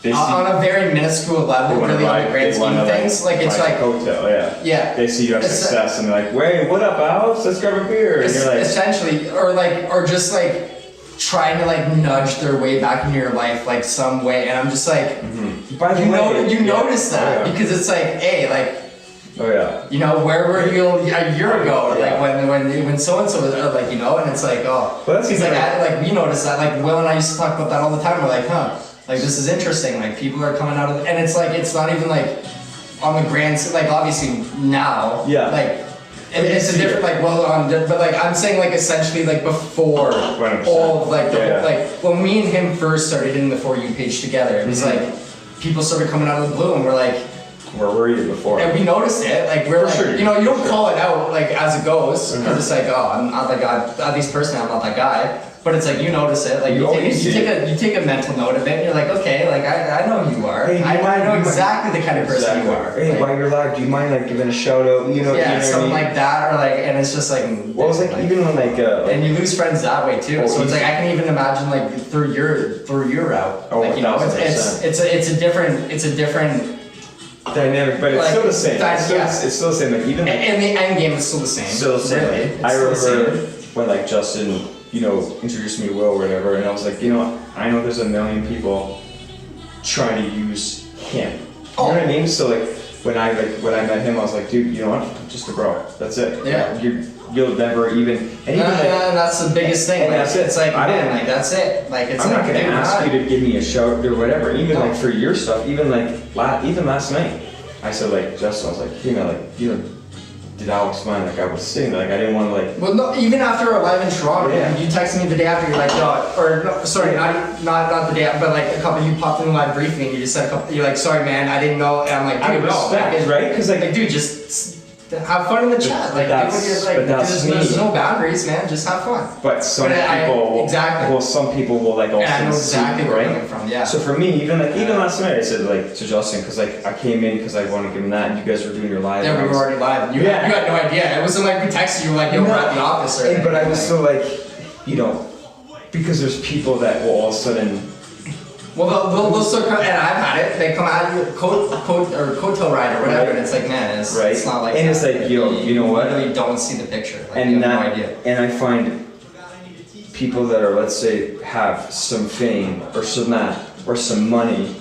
C: on a very minuscule level, really on the grand scheme of things. Like it's like
A: hotel,
C: yeah.
A: They see you have success and they're like, wait, what up, Alex? Let's grab a beer. And you're like,
C: essentially, or just like. Trying to like nudge their way back into your life like some way, and I'm just like, you notice that because it's like, hey, like, where were you a year ago? Like when so and so was like, and it's like, oh,
A: well, that's
C: like we noticed that. Like Will and I used to talk about that all the time. We're like, like this is interesting. Like people are coming out of, and it's like it's not even like on the grand, like obviously now, like. It's a different but like I'm saying like essentially like before
A: 100%.
C: all of like like when me and him first started in the For You page together, it was like people started coming out of the blue and we're like,
A: where were you before?
C: And we noticed it, like we're like, you don't call it out like as it goes, because it's like, oh, I'm not that guy, at least personally I'm not that guy. But it's like you notice it, like you take a mental note of it, and you're like, okay, like I know who you are.
A: Hey,
C: I know exactly the kind of person you are.
A: Hey, while you're live, do you mind like giving a shout out?
C: Something like that, or like, and it's just like.
A: Well, it's like even when like.
C: And you lose friends that way too. So it's like I can even imagine like through your route, like it's a different
A: dynamic, but it's still the same. It's still the same. Like even.
C: And the end game is still the same.
A: Still the same.
C: Really.
A: I remember when like Justin. Introduced me to Will or whatever, and I was like, I know there's a million people trying to use him. You know what I mean? So like when I met him, I was like, dude, you know what? I'm just a bro. That's it.
C: Yeah.
A: You'll never even. And even
C: that's the biggest thing.
A: And
C: like,
A: that's it.
C: It's like like that's it. Like it's.
A: I'm
C: like,
A: not gonna ask you to give me a shout or whatever. Even like for your stuff. Even like even last night, I said like Justin, I was like, did Alex mind? Like I was sitting there, like I didn't want to like.
C: Well, no. Even after our live in Toronto, you texted me the day after. You're like, not the day after, but like a couple. You popped in the live briefing. And you just said a couple. You're like, sorry, man, I didn't know. And I'm like, dude,
A: right? Because like,
C: dude, just have fun in the chat. Like, there's no boundaries, man. Just have fun.
A: But some people will like also.
C: And I know exactly where you're coming from. Yeah.
A: So for me, even last night, I said like to Justin, because like I came in because I wanted to give him that, and you guys were doing your live.
C: Yeah, we were already live. You had no idea. It wasn't like we texted you like, yo, we're at the office or anything.
A: But I was still like, because there's people that will all of a sudden.
C: Well, they'll still come, and I've had it. They come out coattail ride or whatever, and it's like, man, it's not like.
A: And it's like, you know what?
C: You really don't see the picture. Like,
A: and
C: you have no idea.
A: And I find people that are, let's say, have some fame or some money,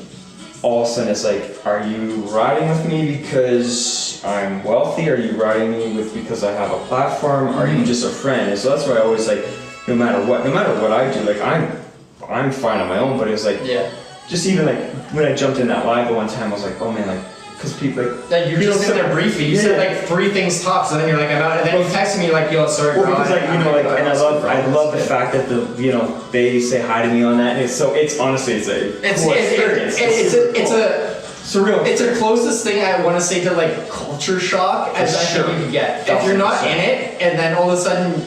A: all of a sudden it's like, are you riding with me because I'm wealthy? Are you riding me with because I have a platform? Are you just a friend? And so that's why I always like, no matter what I do, like I'm fine on my own, but it was like, just even like when I jumped in that live the one time, I was like, oh man, like, because people like,
C: you're just in there briefly. You said like 3 things tops, and then you're like, I'm out. And then you texted me like, yo, sorry,
A: well,
C: bro.
A: because like, you know, like, and I love the fact that they say hi to me on that. And it's honestly, it's
C: a
A: surreal.
C: It's the closest thing I want to say to like culture shock as I think you can get. If you're not in it, and then all of a sudden,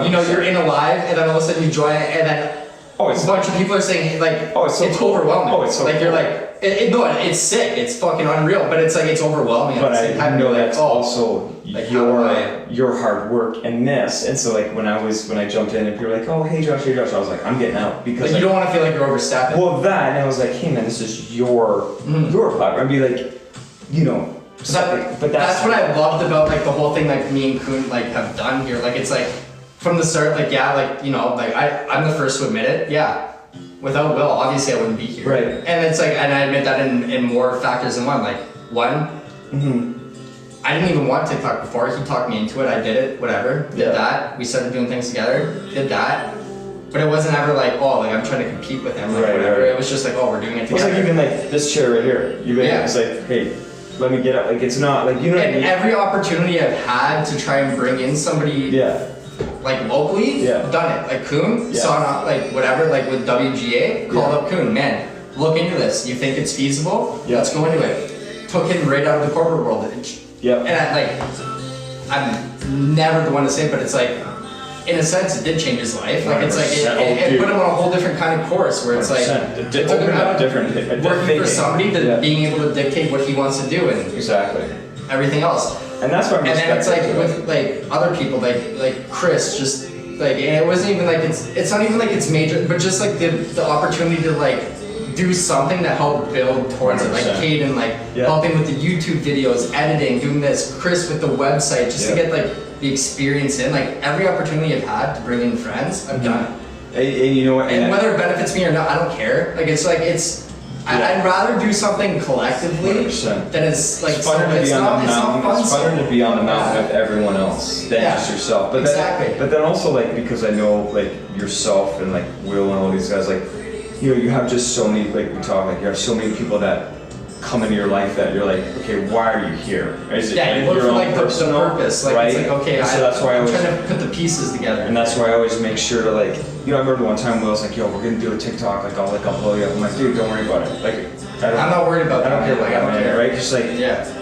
C: you know, you're in a live, and then all of a sudden you join it, and then a bunch of people are saying like, it's overwhelming. Oh, it's so like cool. You're like, no, it's sick. It's fucking unreal. But it's like, it's overwhelming.
A: But I know that's also
C: like
A: your hard work and this. And so like when I jumped in and people were like, oh hey Josh, I was like, I'm getting out because
C: like, you don't want to feel like you're overstepping.
A: Well, that, and I was like, hey man, this is your platform. I'd be like, you know. But
C: that's what I loved about like the whole thing like me and Kuhn like have done here. Like it's like from the start, like like, you know, like I'm the first to admit it. Without Will, obviously I wouldn't be here.
A: Right.
C: And it's like, and I admit that in more factors than one. Like one, I didn't even want TikTok before. He talked me into it. I did it. Whatever. Did that. We started doing things together. Did that. But it wasn't ever like, oh, like I'm trying to compete with him. Like whatever. It was just like, oh, we're doing it together.
A: It's like even like this chair right here. It's like, hey, let me get up. Like it's not like, you know.
C: And every opportunity I've had to try and bring in somebody. Like locally, done it. Like Kuhn, saw like whatever, like with WGA, called up Kuhn, man, look into this. You think it's feasible? Let's go into it. Took him right out of the corporate world. And I'm never the one to say it, but it's like, in a sense, it did change his life. Like it's like, it put him on a whole different kind of course where it's like, it took him out of working for somebody to being able to dictate what he wants to do and everything else.
A: And that's what I'm.
C: And then it's like with like other people, like Chris, just like, and it wasn't even like it's not even like it's major, but just like the opportunity to like do something to help build towards 100%. It. Like Caden, like helping with the YouTube videos, editing, doing this. Chris with the website, just to get like the experience in. Like every opportunity I've had to bring in friends, I've done it.
A: And you know what?
C: And whether it benefits me or not, I don't care. Like it's like it's. I'd rather do something collectively
A: 100%.
C: than it's like
A: it's funner to be on the mountain. It's funner to be on the mountain with everyone else than just yourself. But but then also like because I know like yourself and like Will and all these guys, like you know, you have just so many, like we talk, like you have so many people that come into your life that you're like, okay, why are you here? Is it
C: you look for like the purpose, like it's like okay,
A: so that's why
C: I'm trying to put the pieces together.
A: And that's why I always make sure to like, you know, I remember one time Will was like, yo, we're gonna do a TikTok, like I'll blow you up. I'm like, dude, don't worry about it. Like
C: I'm not worried about that.
A: I don't care,
C: like I don't care,
A: right? Just like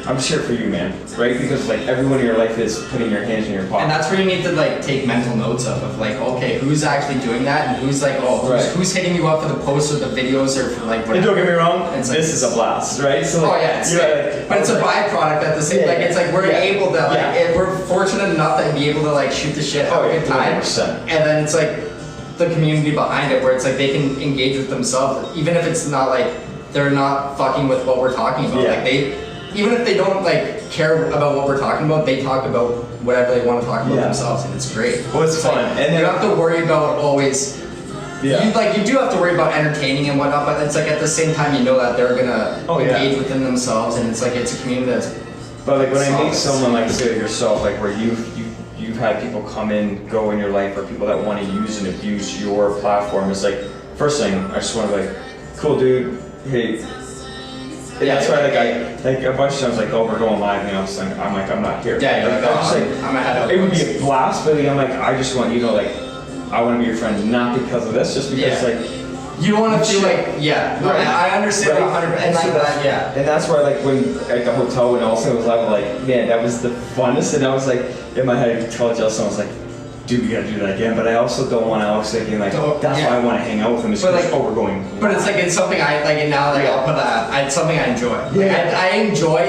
A: I'm just here for you, man, right? Because like everyone in your life is putting your hands in your pocket.
C: And that's where you need to like take mental notes of like, okay, who's actually doing that, and who's like, who's hitting you up for the posts or the videos or for like whatever.
A: And don't get me wrong, this is a blast, right? So like,
C: but it's a byproduct at the same. Like it's like we're able to like we're fortunate enough to be able to like shoot the shit, have a good time, 100%. And then it's like the community behind it where it's like they can engage with themselves, even if it's not like they're not fucking with what we're talking about. Like they, even if they don't like care about what we're talking about, they talk about whatever they want to talk about themselves, and it's great.
A: Well, it's fun, and
C: you don't have to worry about always. You do have to worry about entertaining and whatnot, but it's like at the same time you know that they're gonna engage within themselves, and it's like it's a community that's.
A: But like when I meet someone like say yourself, like where you've had people come in, go in your life, or people that want to use and abuse your platform, it's like first thing I just want to be like, cool dude, hey. And that's why like I like a bunch of times like, oh, we're going live, you know, so I'm like I'm not here. I'm ahead. It would be a blast, but I'm like I just want you to like. I want to be your friend, not because of this, just because like
C: you don't want to feel like I understand 100%. And so
A: and that's why like when at the hotel when also was like man, that was the funnest, and I was like in my head I told Justin I was like, dude, we gotta do that again. But I also don't want Alex thinking like that's why I want to hang out with him. It's like we're going.
C: But it's like it's something I like, and now like I'll put it's something I enjoy.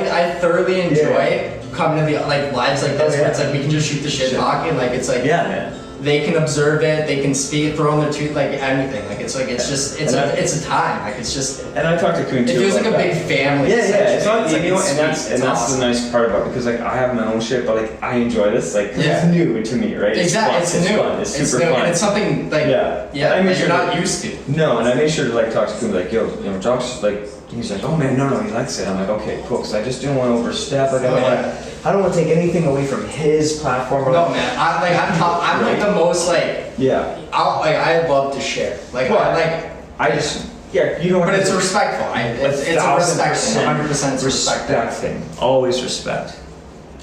C: I thoroughly enjoy coming to the like lives like this where it's like we can just shoot the shit talk and like it's like
A: man.
C: They can observe it. They can speak, throw in their tooth, like anything. Like it's just it's a time. Like it's just.
A: And I talked to Kuhn too.
C: It feels like a big family.
A: It's not you know, and that's the nice part about it because like I have my own shit, but like I enjoy this. Like it's new to me, right?
C: Exactly, it's new.
A: Fun. It's super fun.
C: And it's something like that you're not used to.
A: No, and I made sure to like talk to Kuhn like, yo, you know, Josh, like He's like, oh man, no, he likes it. I'm like, okay, cool, because I just didn't want to overstep. Like, I don't want to take anything away from his platform.
C: No, man. I'm like the most like.
A: Yeah.
C: I love to share. Like,
A: you don't.
C: But it's respectful. It's a respect thing. 100% respect
A: thing. Always respect.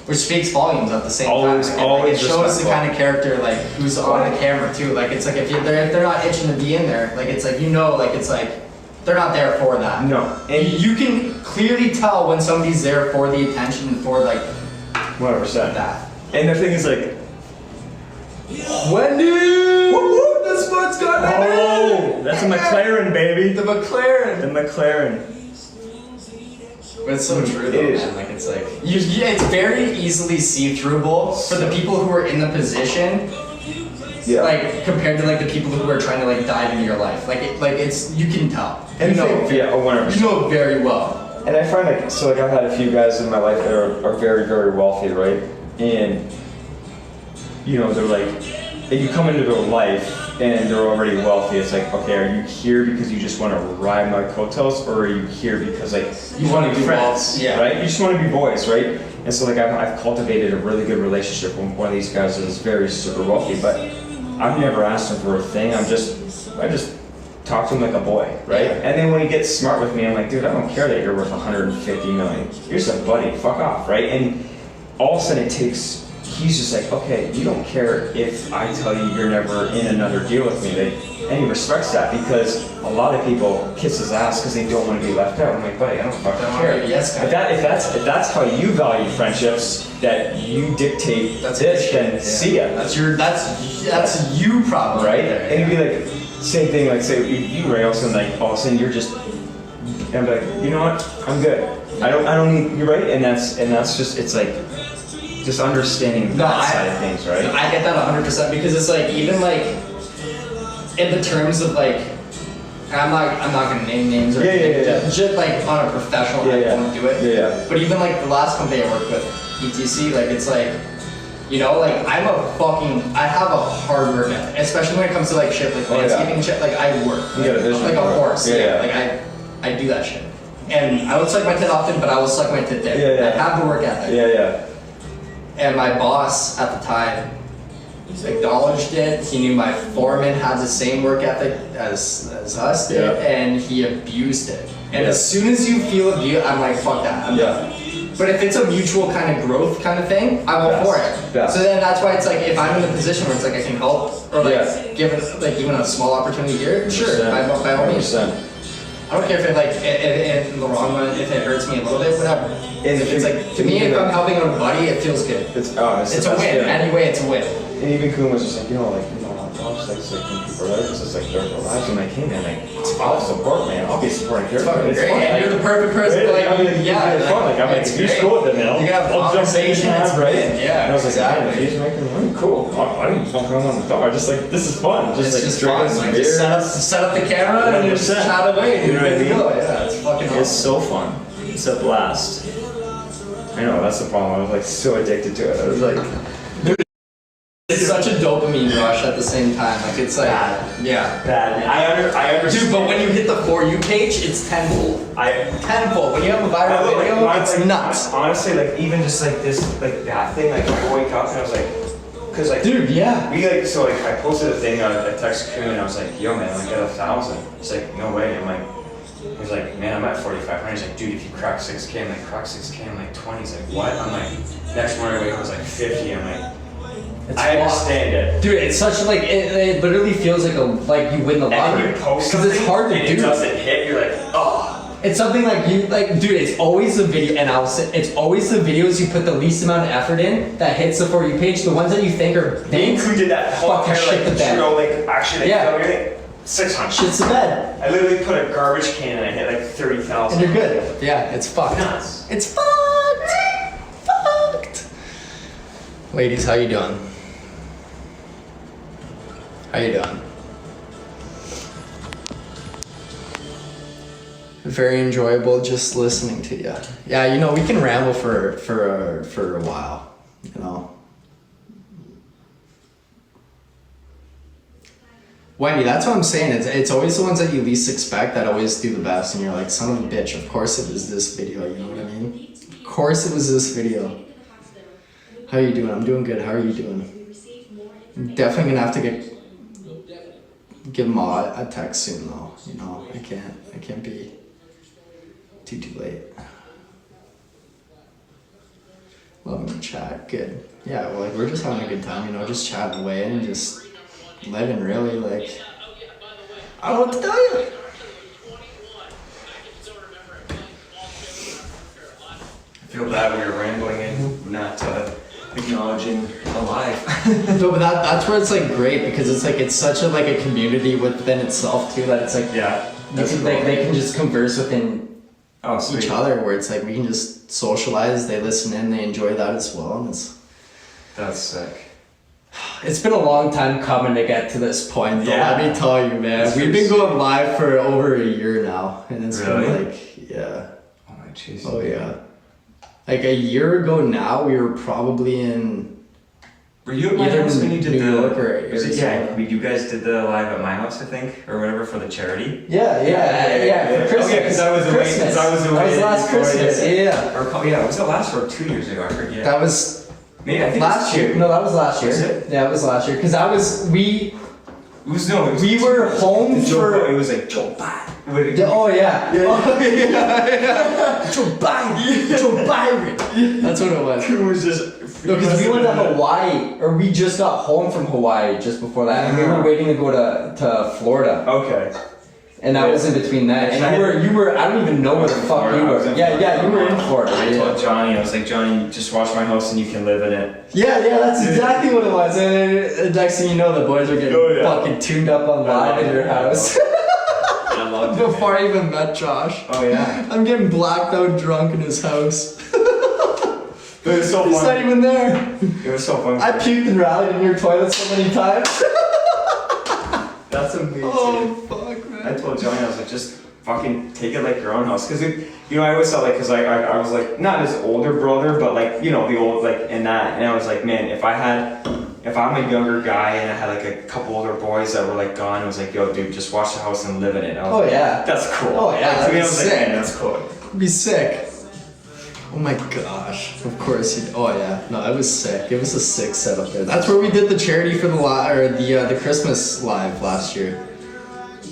C: Which speaks volumes at the same
A: time. Always
C: it shows the kind of character like who's on the camera too. Like it's like if they're not itching to be in there, like it's like like it's like they're not there for that.
A: No,
C: and you can clearly tell when somebody's there for the attention and for like
A: 100%
C: that.
A: And the thing is like,
C: Wendy, the sports car.
A: Oh, that's a McLaren, baby.
C: The McLaren.
A: The McLaren.
C: But it's so true though, man. Like it's like it's very easily see-throughable for the people who are in the position.
A: Yeah.
C: Like compared to like the people who are trying to like dive into your life. Like it's you can tell.
A: And you know, yeah, 100%.
C: You know very well.
A: And I find like I've had a few guys in my life that are very, very wealthy, right? And they're like, you come into their life and they're already wealthy. It's like, okay, are you here because you just want to ride my coattails, or are you here because like you want to be friends, right? You just want to be boys, right? And so like I've cultivated a really good relationship with one of these guys that is very super wealthy, but I've never asked him for a thing. I just talk to him like a boy, right?
C: Yeah.
A: And then when he gets smart with me, I'm like, dude, I don't care that you're worth 150 million. You're just a buddy, fuck off, right? And all of a sudden he's just like, okay, you don't care if I tell you you're never in another deal with me. And he respects that, because a lot of people kiss his ass because they don't want to be left out. I'm like, buddy, I don't fucking care.
C: Yes,
A: if that's how you value friendships, that you dictate then see ya.
C: That's you problem,
A: right? And you'd be like, same thing, like say you Ray, also like all of a sudden you're just, and I'm like, you know what? I'm good. I don't need. You're right, and that's just it's like. Just understanding that side of things, right?
C: I get that 100% because it's like even like in the terms of like, I'm not gonna name names or anything, just like on a professional level, I won't do it. But even like the last company I worked with, pt2, like it's like, like I have a hard work ethic, especially when it comes to like shit like landscaping and shit. Like I work, like a horse. Like I do that shit, and I don't suck my tit often, but I will suck my tit there. I have the work ethic. And my boss at the time acknowledged it. He knew my foreman had the same work ethic as us did, and he abused it. And as soon as you feel abused, I'm like, fuck that, I'm done. But if it's a mutual kind of growth kind of thing, I'm all for it. So then that's why it's like, if I'm in a position where it's like I can help, or like give it like even a small opportunity here, sure, by all means. I don't care if it like in the wrong one, if it hurts me a little bit, whatever. If it's like, to me, if I'm helping out a buddy, it feels good. It's a win. Anyway, it's a win.
A: And even Kuhn was just like, jobs like when people are like, it's just like their lives. I'm like, hey man, like I'll support, man. I'll be supporting your
C: fucking great. And you're the perfect person.
A: Right? It's fun. Like I'm like, if you're cool with it, man,
C: you can have a conversation.
A: Right?
C: Yeah.
A: And I was like,
C: exactly.
A: man, he's making money. Cool. I didn't fuck around on the dog. I just like, this is fun. Just like
C: just fun. Like, just set up the camera and just chat away.
A: You know what I mean?
C: Yeah, it's fucking awesome.
A: It's so fun. It's a blast. I know, that's the problem. I was like so addicted to it. I was like,
C: it's such a dopamine rush at the same time. Like it's like,
A: bad. I understand.
C: Dude, but when you hit the For You page, it's tenfold. Tenfold. When you have a viral video, it's nuts.
A: Honestly, like even just like this, like that thing, like I wake up and I was like, cause like,
C: dude, yeah.
A: We like, so like I posted a thing on a text Kuhn and I was like, yo man, I got 1,000. He's like, no way. I'm like, he's like, man, I'm at 4,500. He's like, dude, if you crack 6K, I'm like, crack 6K, I'm like 20. He's like, what? I'm like, next morning I wake up, I was like 50. I'm like, I understand it.
C: Dude, it's such like, it literally feels like you win the lottery.
A: And then you post
C: because it's hard to do.
A: It doesn't hit, you're like, oh.
C: It's something like dude, it's always the video, and it's always the videos you put the least amount of effort in that hits the For You page. The ones that you think are big,
A: who did that whole
C: fucking shit the bed.
A: Like, actually, like, 600.
C: Shit's the bed.
A: I literally put a garbage can and I hit like 30,000.
C: And you're good. Yeah, it's fucked.
A: Nuts.
C: It's fucked. Ladies, how you doing? How you doing? Very enjoyable just listening to you. Yeah, we can ramble for a while,
B: Wendy, that's what I'm saying. It's always the ones that you least expect that always do the best, and you're like, son of a bitch. Of course it was this video. You know what I mean? Of course it was this video. How are you doing? I'm doing good. How are you doing? I'm definitely gonna have to give Ma a text soon though. You know, I can't be too late. Loving the chat. Good. Yeah, well, like we're just having a good time, you know, just chatting away and just living really, like, I don't know what to tell you.
A: I feel bad we were rambling and not acknowledging alive.
B: No, but that's where it's like great because it's like it's such a community within itself too that it's like
A: Yeah.
B: they can just converse within
A: Sweet.
B: each other where it's like we can just socialize, they listen in, they enjoy that as well, and
A: That's sick.
B: it's been a long time coming to get to this point though,
A: Yeah.
B: let me tell you, man.
A: That's
B: We've
A: pretty
B: been going live for over a year now, and it's
A: Really?
B: been like, yeah.
A: Oh my jeez.
B: Oh yeah. Like a year ago now, we were probably in
A: Were you at my
B: either
A: house when you did
B: New
A: the
B: York or
A: was it, yeah,
B: Arizona.
A: you guys did the live at my house, I think, or whatever for the charity.
B: Yeah, for Christmas.
A: Okay, because I was away. Because I was away.
B: That was last
A: before,
B: Christmas. Yeah.
A: Or yeah, was it last or 2 years ago? I forget.
B: That was
A: Maybe I think
B: last
A: it's
B: year.
A: two.
B: No, that was last year.
A: Was it?
B: Yeah, it was last year. Because
A: It was no. It was
B: we were home
A: It
B: for.
A: was like Joe Biden.
B: Oh yeah. Joe Biden. Joe Byron. That's what it was.
A: It was just.
B: No, because we went to Hawaii, or we just got home from Hawaii just before that, and we were waiting to go to Florida.
A: Okay.
B: And that was in between that. And you were, I don't even know where the fuck you were. Yeah, you were in Florida.
A: I
B: Yeah.
A: told Johnny, I was like, Johnny, just watch my house and you can live in it.
B: Yeah, that's exactly what it was. And next thing you know, the boys are getting fucking tuned up on live in your house.
A: I loved it.
B: Before I even met Josh.
A: Oh yeah.
B: I'm getting blacked out drunk in his house.
A: But it was so
B: He's not
A: fun.
B: even there.
A: It was so fun.
B: I puked and rallied in your toilet so many times.
A: That's amazing.
B: Oh, fuck, man.
A: I told Johnny, I was like, just fucking take it like your own house. Because, you know, I always felt like, because I was like, not his older brother, but like, you know, the old, like, in that. And I was like, man, if I'm a younger guy and I had like a couple older boys that were like gone, I was like, yo, dude, just watch the house and live in it. And I was like,
B: yeah.
A: that's cool.
B: Oh, yeah,
A: Like, to me, I
B: that'd
A: was
B: be
A: like,
B: sick.
A: man, that's cool.
B: It'd be sick. Oh my gosh. Of course he. Oh yeah. No, it was sick. It was a sick setup there. That's where we did the charity for the Christmas live last year.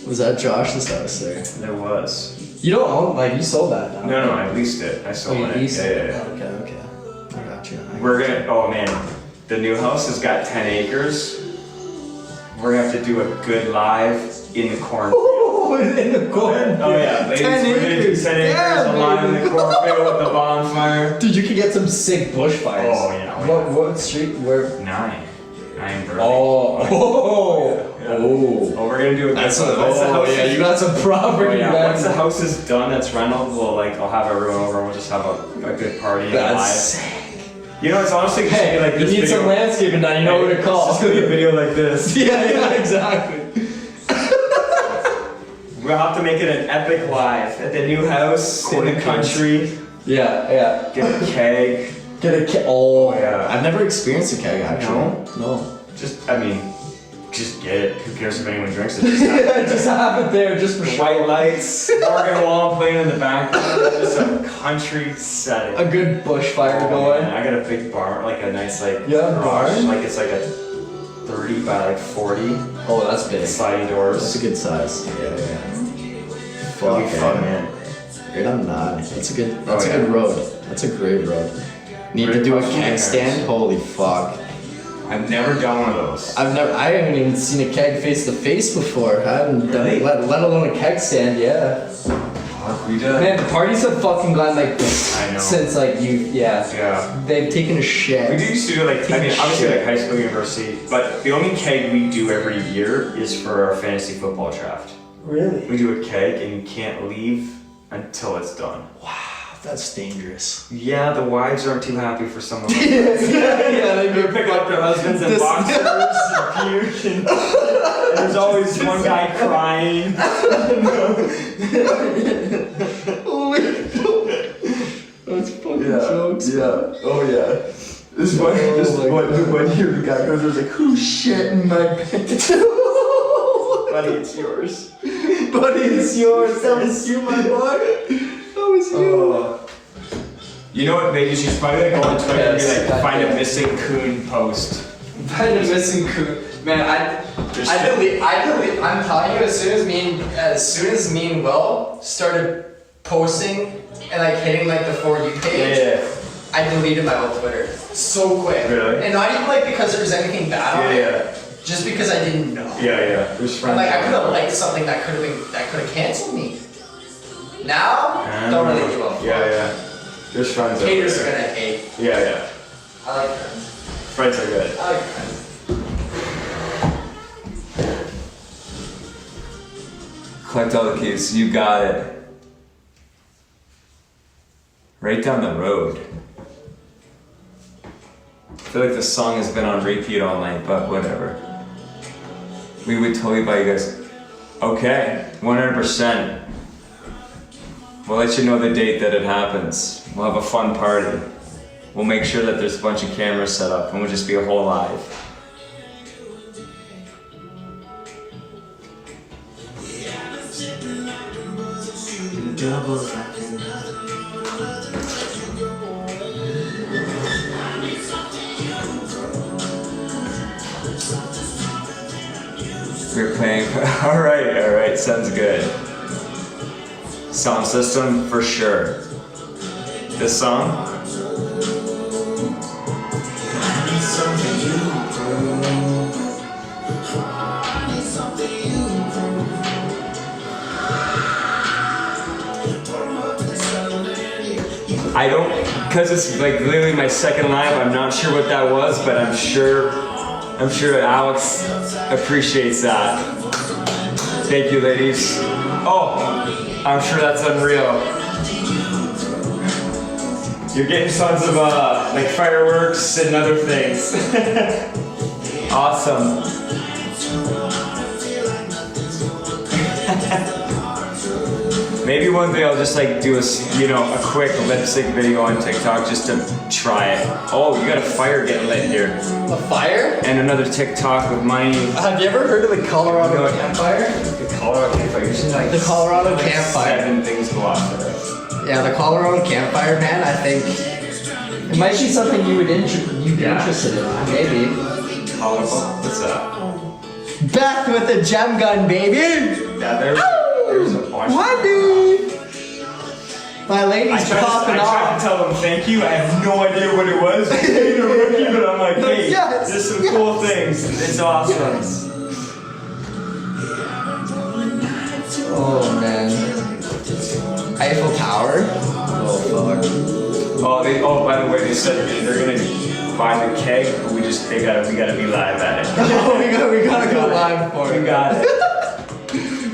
B: Was that Josh's house there?
A: There was.
B: You don't own, like, you sold that now.
A: No, I leased it. I sold
B: you
A: it.
B: leased it?
A: Yeah.
B: Okay. I got you.
A: We're gonna, oh man, the new house has got 10 acres. We're gonna have to do a good live in the cornfield.
B: Oh, in the corn.
A: Oh yeah, ladies,
B: 10
A: we're gonna do 10 acres
B: Yeah,
A: alive in
B: baby.
A: the cornfield with the bonfire.
B: Dude, you could get some sick bushfires.
A: Oh, yeah.
B: What street? Where?
A: 9 Burley.
B: Oh.
A: Oh, we're gonna do a good
B: That's
A: one. Once the house
B: yeah,
A: is-
B: you got some property,
A: Oh, yeah.
B: man.
A: Once the house is done, that's rental. I'll have everyone over and we'll just have a good party and
B: That's
A: live.
B: sick.
A: You know, it's honestly just gonna be like
B: you
A: this
B: need
A: video.
B: some landscaping done, you know what to call.
A: It's just gonna be a video like this.
B: yeah, exactly.
A: We'll have to make it an epic live at the new house in the country.
B: Yeah.
A: Get a keg.
B: Get a keg. Oh,
A: yeah.
B: I've never experienced a keg, actually.
A: No?
B: No.
A: I mean, just get it. Who cares if anyone drinks it? Just have it.
B: Just have it there, just for
A: The
B: sure.
A: white lights, Morgan Wallen playing in the background. Just a country setting.
B: A good bushfire going.
A: Man, I got a big barn, like a nice
B: Yeah,
A: garage.
B: barn?
A: Like it's like a 30 by like 40
B: Oh, that's big.
A: sliding doors.
B: That's a good size. Yeah.
A: It'll be
B: Fuck,
A: fun,
B: man.
A: man.
B: Right on 9. That's a good
A: yeah.
B: road. That's a great road. Need
A: Great
B: to do a
A: across from
B: keg
A: my
B: stand?
A: parents.
B: Holy fuck.
A: I've never done one of those.
B: I haven't even seen a keg face to face before. I haven't done
A: Really?
B: it, let alone a keg stand, yeah.
A: Fuck, we did.
B: Man, the parties have fucking gone like
A: I know.
B: since like
A: Yeah.
B: They've taken a shit.
A: We do used to do like, I mean, obviously like high school, university, but the only keg we do every year is for our fantasy football draft.
B: Really?
A: We do a keg and you can't leave until it's done.
B: Wow, that's dangerous.
A: Yeah, the wives aren't too happy for someone like
B: yeah,
A: They pick up their husbands in
B: This-
A: boxers and puke and there's always one guy crying.
B: That's fucking jokes.
A: Yeah. Oh yeah. This is one year the guy goes, there's like, who's shit in my pants? Buddy, it's yours.
B: Buddy, it's yours. That was you, my boy. That was you.
A: You know what, Vegas? You should probably like go on Twitter and be
B: Yes,
A: like, find a
B: goddamn.
A: missing coon post.
C: Find a missing coon. Man, I believe. I'm telling you, as soon as me and Will started posting and like hitting like the For You page,
A: Yeah.
C: I deleted my whole Twitter so quick.
A: Really?
C: And not even like because there was anything bad on it,
A: Yeah.
C: just because I didn't know.
A: Yeah. There's
C: And
A: friends.
C: like I could have liked something that could have canceled me. Now, don't really give a fuck.
A: Yeah. There's friends. over
C: Haters are
A: there.
C: gonna hate.
A: Yeah.
C: I like friends.
A: Friends are good.
C: I like friends.
D: Collect all the keys. You got it. Right down the road. I feel like this song has been on repeat all night, but whatever. We would totally buy you guys. Okay, 100%. We'll let you know the date that it happens. We'll have a fun party. We'll make sure that there's a bunch of cameras set up and we'll just be a whole live. We're playing. Alright, sounds good. Sound system for sure. This song? I don't, because it's like literally my second live, I'm not sure what that was, but I'm sure Alex appreciates that. Thank you, ladies. Oh, I'm sure that's unreal. You're getting tons of like fireworks and other things. Awesome. Maybe one day I'll just like do a quick lip sync video on TikTok just to try it. Oh, you got a fire getting lit here.
C: A fire?
D: And another TikTok with my
C: Have you ever heard of the Colorado campfire?
D: the Colorado campfire. Usually like
C: The Colorado campfire.
D: 7 things go off there.
C: Yeah, the Colorado campfire, man. I think it might be something you'd be interested in. Maybe.
D: Colorado. What's that?
C: Back with the gem gun, baby.
D: Yeah, there's a bunch.
C: Wendy. My lady's popping
A: I tried
C: off.
A: to tell them thank you. I have no idea what it was. Being a rookie, but I'm like, hey,
C: Yes,
A: there's some cool things. It's awesome.
C: Oh man. Eiffel Tower. Oh fuck.
D: Oh, by the way, they said they're gonna buy the keg, but we gotta be live at it.
C: Oh, we gotta go live for it.
D: We got it.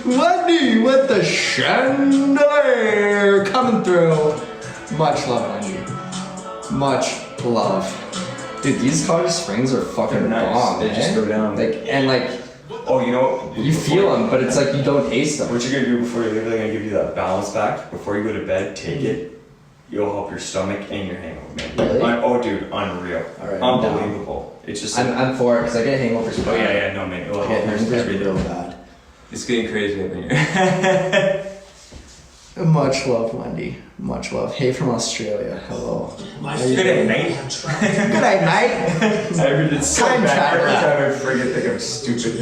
C: Wendy with the chandelier coming through. Much love, Wendy. Much love. Dude, these Colorado Springs are fucking
D: They're nice.
C: bomb,
D: They
C: man.
D: just go down.
C: Like,
D: Oh, you know,
C: you feel them, but it's like you don't taste them.
D: what you're gonna do before you leave, they're gonna give you that balance back. Before you go to bed, take it. You'll help your stomach and your hangover, man.
C: Really?
D: Oh, dude, unreal.
C: Alright, I'm down.
D: Unbelievable. It's just.
C: I'm for it because I get hangovers.
D: Oh yeah, no man. It will
B: I
D: help
B: get
D: your
B: hungry
D: everything.
B: real bad.
D: It's getting crazy up in here.
C: Much love, Wendy. Much love. Hey from Australia. Hello.
D: Good day, mate.
C: Good night, mate.
D: I heard it's so
C: Time
D: bad. Every
C: traveler.
D: time I friggin' think I'm stupid.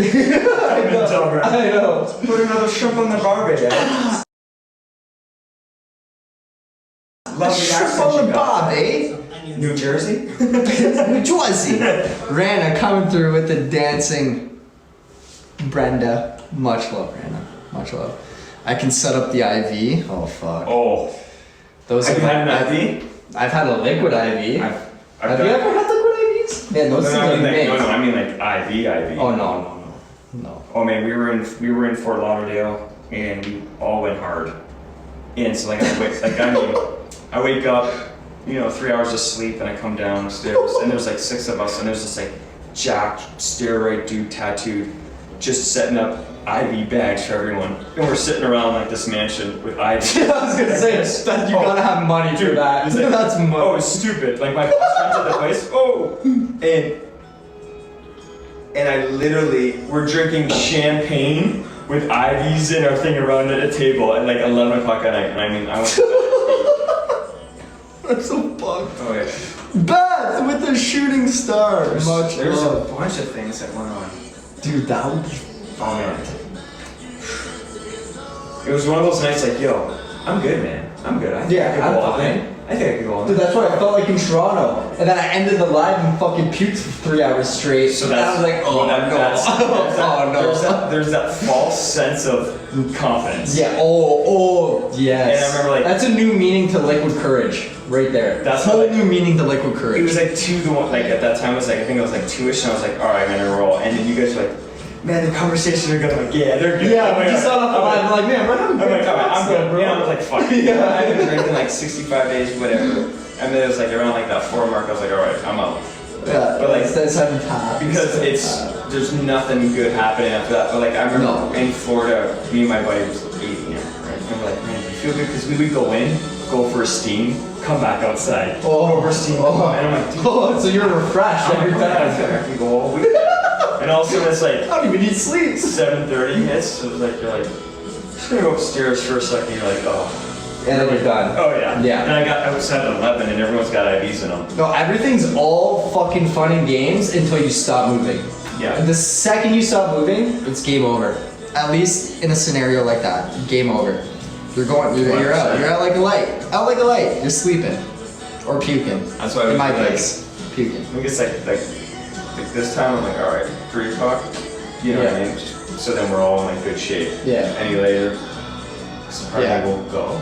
C: I know.
D: Put another shrimp on the barbie. Lovely
C: Shrimp
D: accent
C: on
D: you
C: the
D: got.
C: bob, eh?
D: New Jersey?
C: New Jersey. Rana coming through with the dancing. Brenda. Much love, Rana. Much love. I can set up the IV. Oh fuck.
D: Oh.
C: Those
D: Have you
C: are
D: had an IV?
C: I've had a liquid IV.
D: I've
C: Have
D: done-
C: you ever had liquid IVs? Man, those things
D: I
C: are
D: mean like,
C: mixed.
D: no, I mean like IV.
C: Oh no.
D: Oh man, we were in Fort Lauderdale and we all went hard. And so like I wake up, 3 hours of sleep and I come downstairs and there's like 6 of us and there's this like jacked steroid dude tattooed just setting up IV bags for everyone. And we're sitting around like this mansion with IV.
C: I was gonna say that you gotta have money for that.
D: It's like,
C: That's money.
D: oh, it's stupid. Like my best friends at the place. Oh, and I literally we're drinking champagne
A: with IVs and everything around at a table at like 11 o'clock at night. And I mean, I went to bed
B: I'm so fucked.
A: at 8. Oh, yeah.
B: Beth with the shooting stars. Much
A: There's
B: love.
A: a bunch of things that went on.
B: Dude, that would be
A: Oh, man. It was one of those nights like, yo, I'm good, man. I'm good. I think I could
C: I'm
A: go all
C: fine.
A: in. I think I could go all
C: Dude,
A: in.
C: that's what I felt like in Toronto. And then I ended the live and fucking puked for 3 hours straight.
A: So
C: and I
A: that's
C: was like, oh,
A: well,
C: no.
A: that's-
C: Oh, no.
A: There's that false sense of confidence.
C: Yeah, oh, yes.
A: And I remember, like-
C: that's a new meaning to liquid courage, right there.
A: That's
C: whole
A: what, like-
C: new meaning to liquid courage.
A: It was like 2 to 1. Like at that time, it was like I think it was like 2ish, and I was like, all right, I'm gonna roll. And then you guys were like, man, the conversations are good. I'm like, yeah, they're good.
C: yeah,
A: I'm
C: we
A: like,
C: just got off the
A: I'm
C: line. I'm like, man, we're having
A: I'm
C: great
A: like,
C: talks
A: I'm
C: though,
A: good,
C: bro.
A: you know, I was like, fuck.
C: Yeah.
A: I've been drinking like 65 days, whatever. And then it was like around like that 4 mark, I was like, all right, I'm out.
C: Yeah,
A: But, like,
C: that's having time.
A: Because there's nothing good happening after that. But like I remember in Florida, me and my buddy was eating, right? And we're like, man, you feel good? Because we would go in, go for a steam, come back outside. Go for a steam, come on. And I'm like, dude,
C: Oh, so you're refreshed every time.
A: I can go all week. And all of a sudden it's like
C: I don't even need sleep.
A: 7:30 hits, so it's like you're like, just gonna go upstairs for a second. You're like, oh.
C: And then you're done.
A: Oh yeah.
C: Yeah.
A: And I got outside at 11, and everyone's got IVs in them.
C: No, everything's all fucking fun and games until you stop moving.
A: Yeah.
C: And the second you stop moving, it's game over. At least in a scenario like that, game over. You're out.
A: 100%.
C: You're out like a light. Out like a light. You're sleeping. Or puking.
A: That's why
C: in my
A: like,
C: case. Puking.
A: I think it's like this time I'm like, all right, 3 o'clock. You know what I
C: Yeah.
A: mean? So then we're all in like good shape.
C: Yeah.
A: Any later, probably
C: Yeah.
A: will go.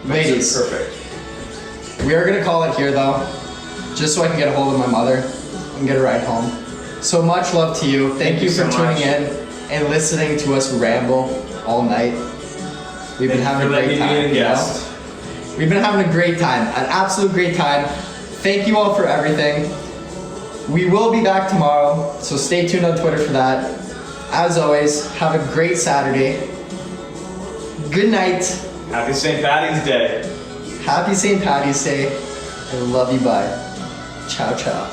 C: Ladies.
A: Perfect.
C: We are gonna call it here though, just so I can get a hold of my mother and get a ride home. So much love to you. Thank you for
A: so
C: tuning
A: much.
C: in and listening to us ramble all night. We've been having a great time. You know? We've been having a great time, an absolute great time. Thank you all for everything. We will be back tomorrow, so stay tuned on Twitter for that. As always, have a great Saturday. Good night.
A: Happy St. Patty's Day.
C: Happy St. Patty's Day. I love you. Bye. Ciao, ciao.